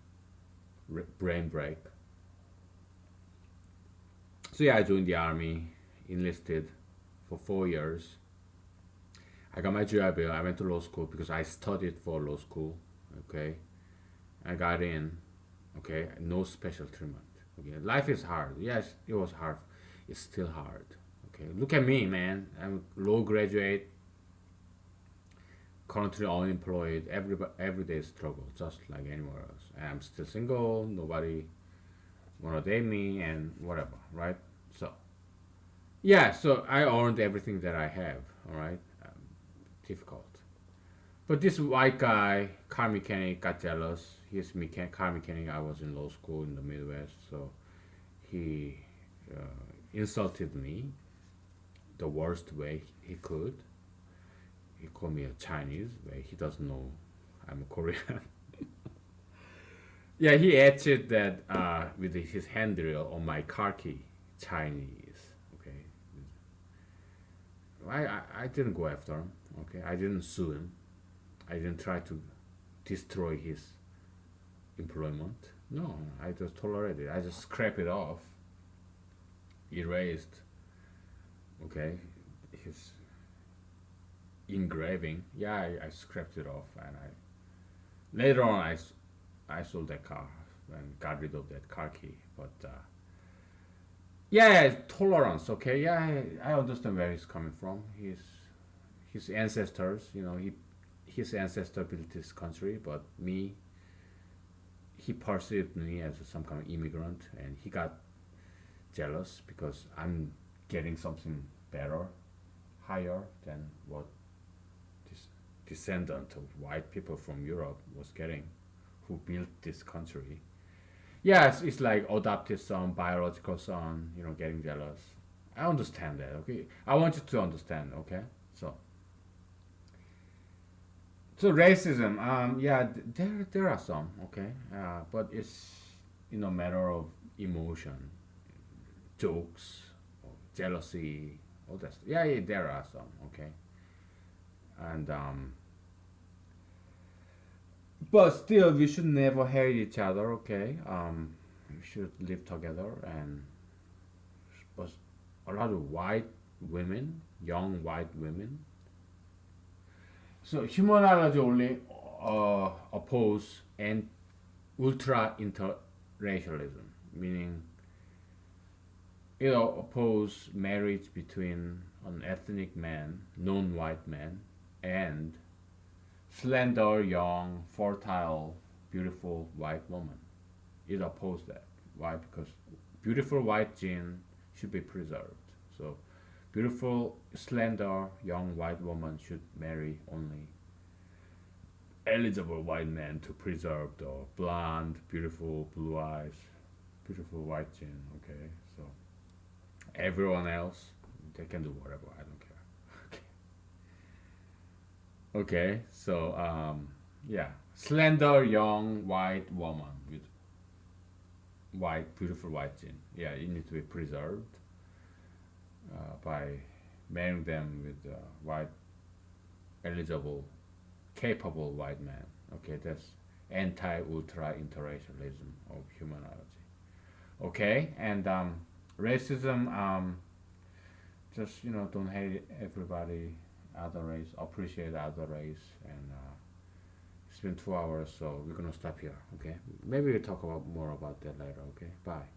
brain break. So yeah, I joined the army, enlisted for 4 years. I got my GI Bill. I went to law school because I studied for law school. Okay, I got in. Okay, no special treatment. Okay, life is hard. Yes, it was hard. It's still hard. Okay, look at me, man. I'm a law graduate, currently unemployed. Everyday struggle, just like anywhere else. And I'm still single. Nobody wanna date me and whatever, right? So yeah, so I earned everything that I have. All right, difficult. But this white guy, car mechanic, got jealous. He's car mechanic. I was in law school in the Midwest, so he uh, insulted me the worst way he could. He called me a Chinese, way he doesn't know I'm a Korean. Yeah, he etched that with his handrail on my car key, Chinese. Okay, I didn't go after him. Okay, I didn't sue him. I didn't try to destroy his employment. No, I just tolerated it. I just scraped it off, erased. Okay, his engraving. Yeah, I scraped it off, and I later on I sold that car and got rid of that car key. But yeah, tolerance. Okay, yeah, I understand where he's coming from. His ancestors, he his ancestor built this country, but me, he perceived me as some kind of immigrant, and he got jealous because I'm getting something better, higher than what this descendant of white people from Europe was getting, who built this country. Yes, it's like adopted son, biological son, getting jealous. I understand that, okay? I want you to understand, okay? So racism, yeah, there are some, okay? But it's, matter of emotion, jokes, jealousy, all that stuff. Yeah, yeah, there are some, okay? And, but still, we should never hate each other, okay? We should live together, and but a lot of white women, young white women. So humanology only oppose and ultra interracialism, meaning oppose marriage between an ethnic man, non-white man, and slender, young, fertile, beautiful white woman. It opposes that. Why? Because beautiful white gene should be preserved. So beautiful, slender, young white woman should marry only eligible white men to preserve the blonde, beautiful blue eyes, beautiful white gene. Okay, so everyone else, they can do whatever. I don't care. Okay, so yeah, slender, young white woman with beautiful white gene. Yeah, it needs to be preserved by marrying them with white, eligible, capable white man. Okay, that's anti-ultra interracialism of humanology. Okay, and racism. Just don't hate everybody, other race. Appreciate other race, and it's been 2 hours, so we're gonna stop here. Okay, maybe we'll talk about more about that later. Okay, bye.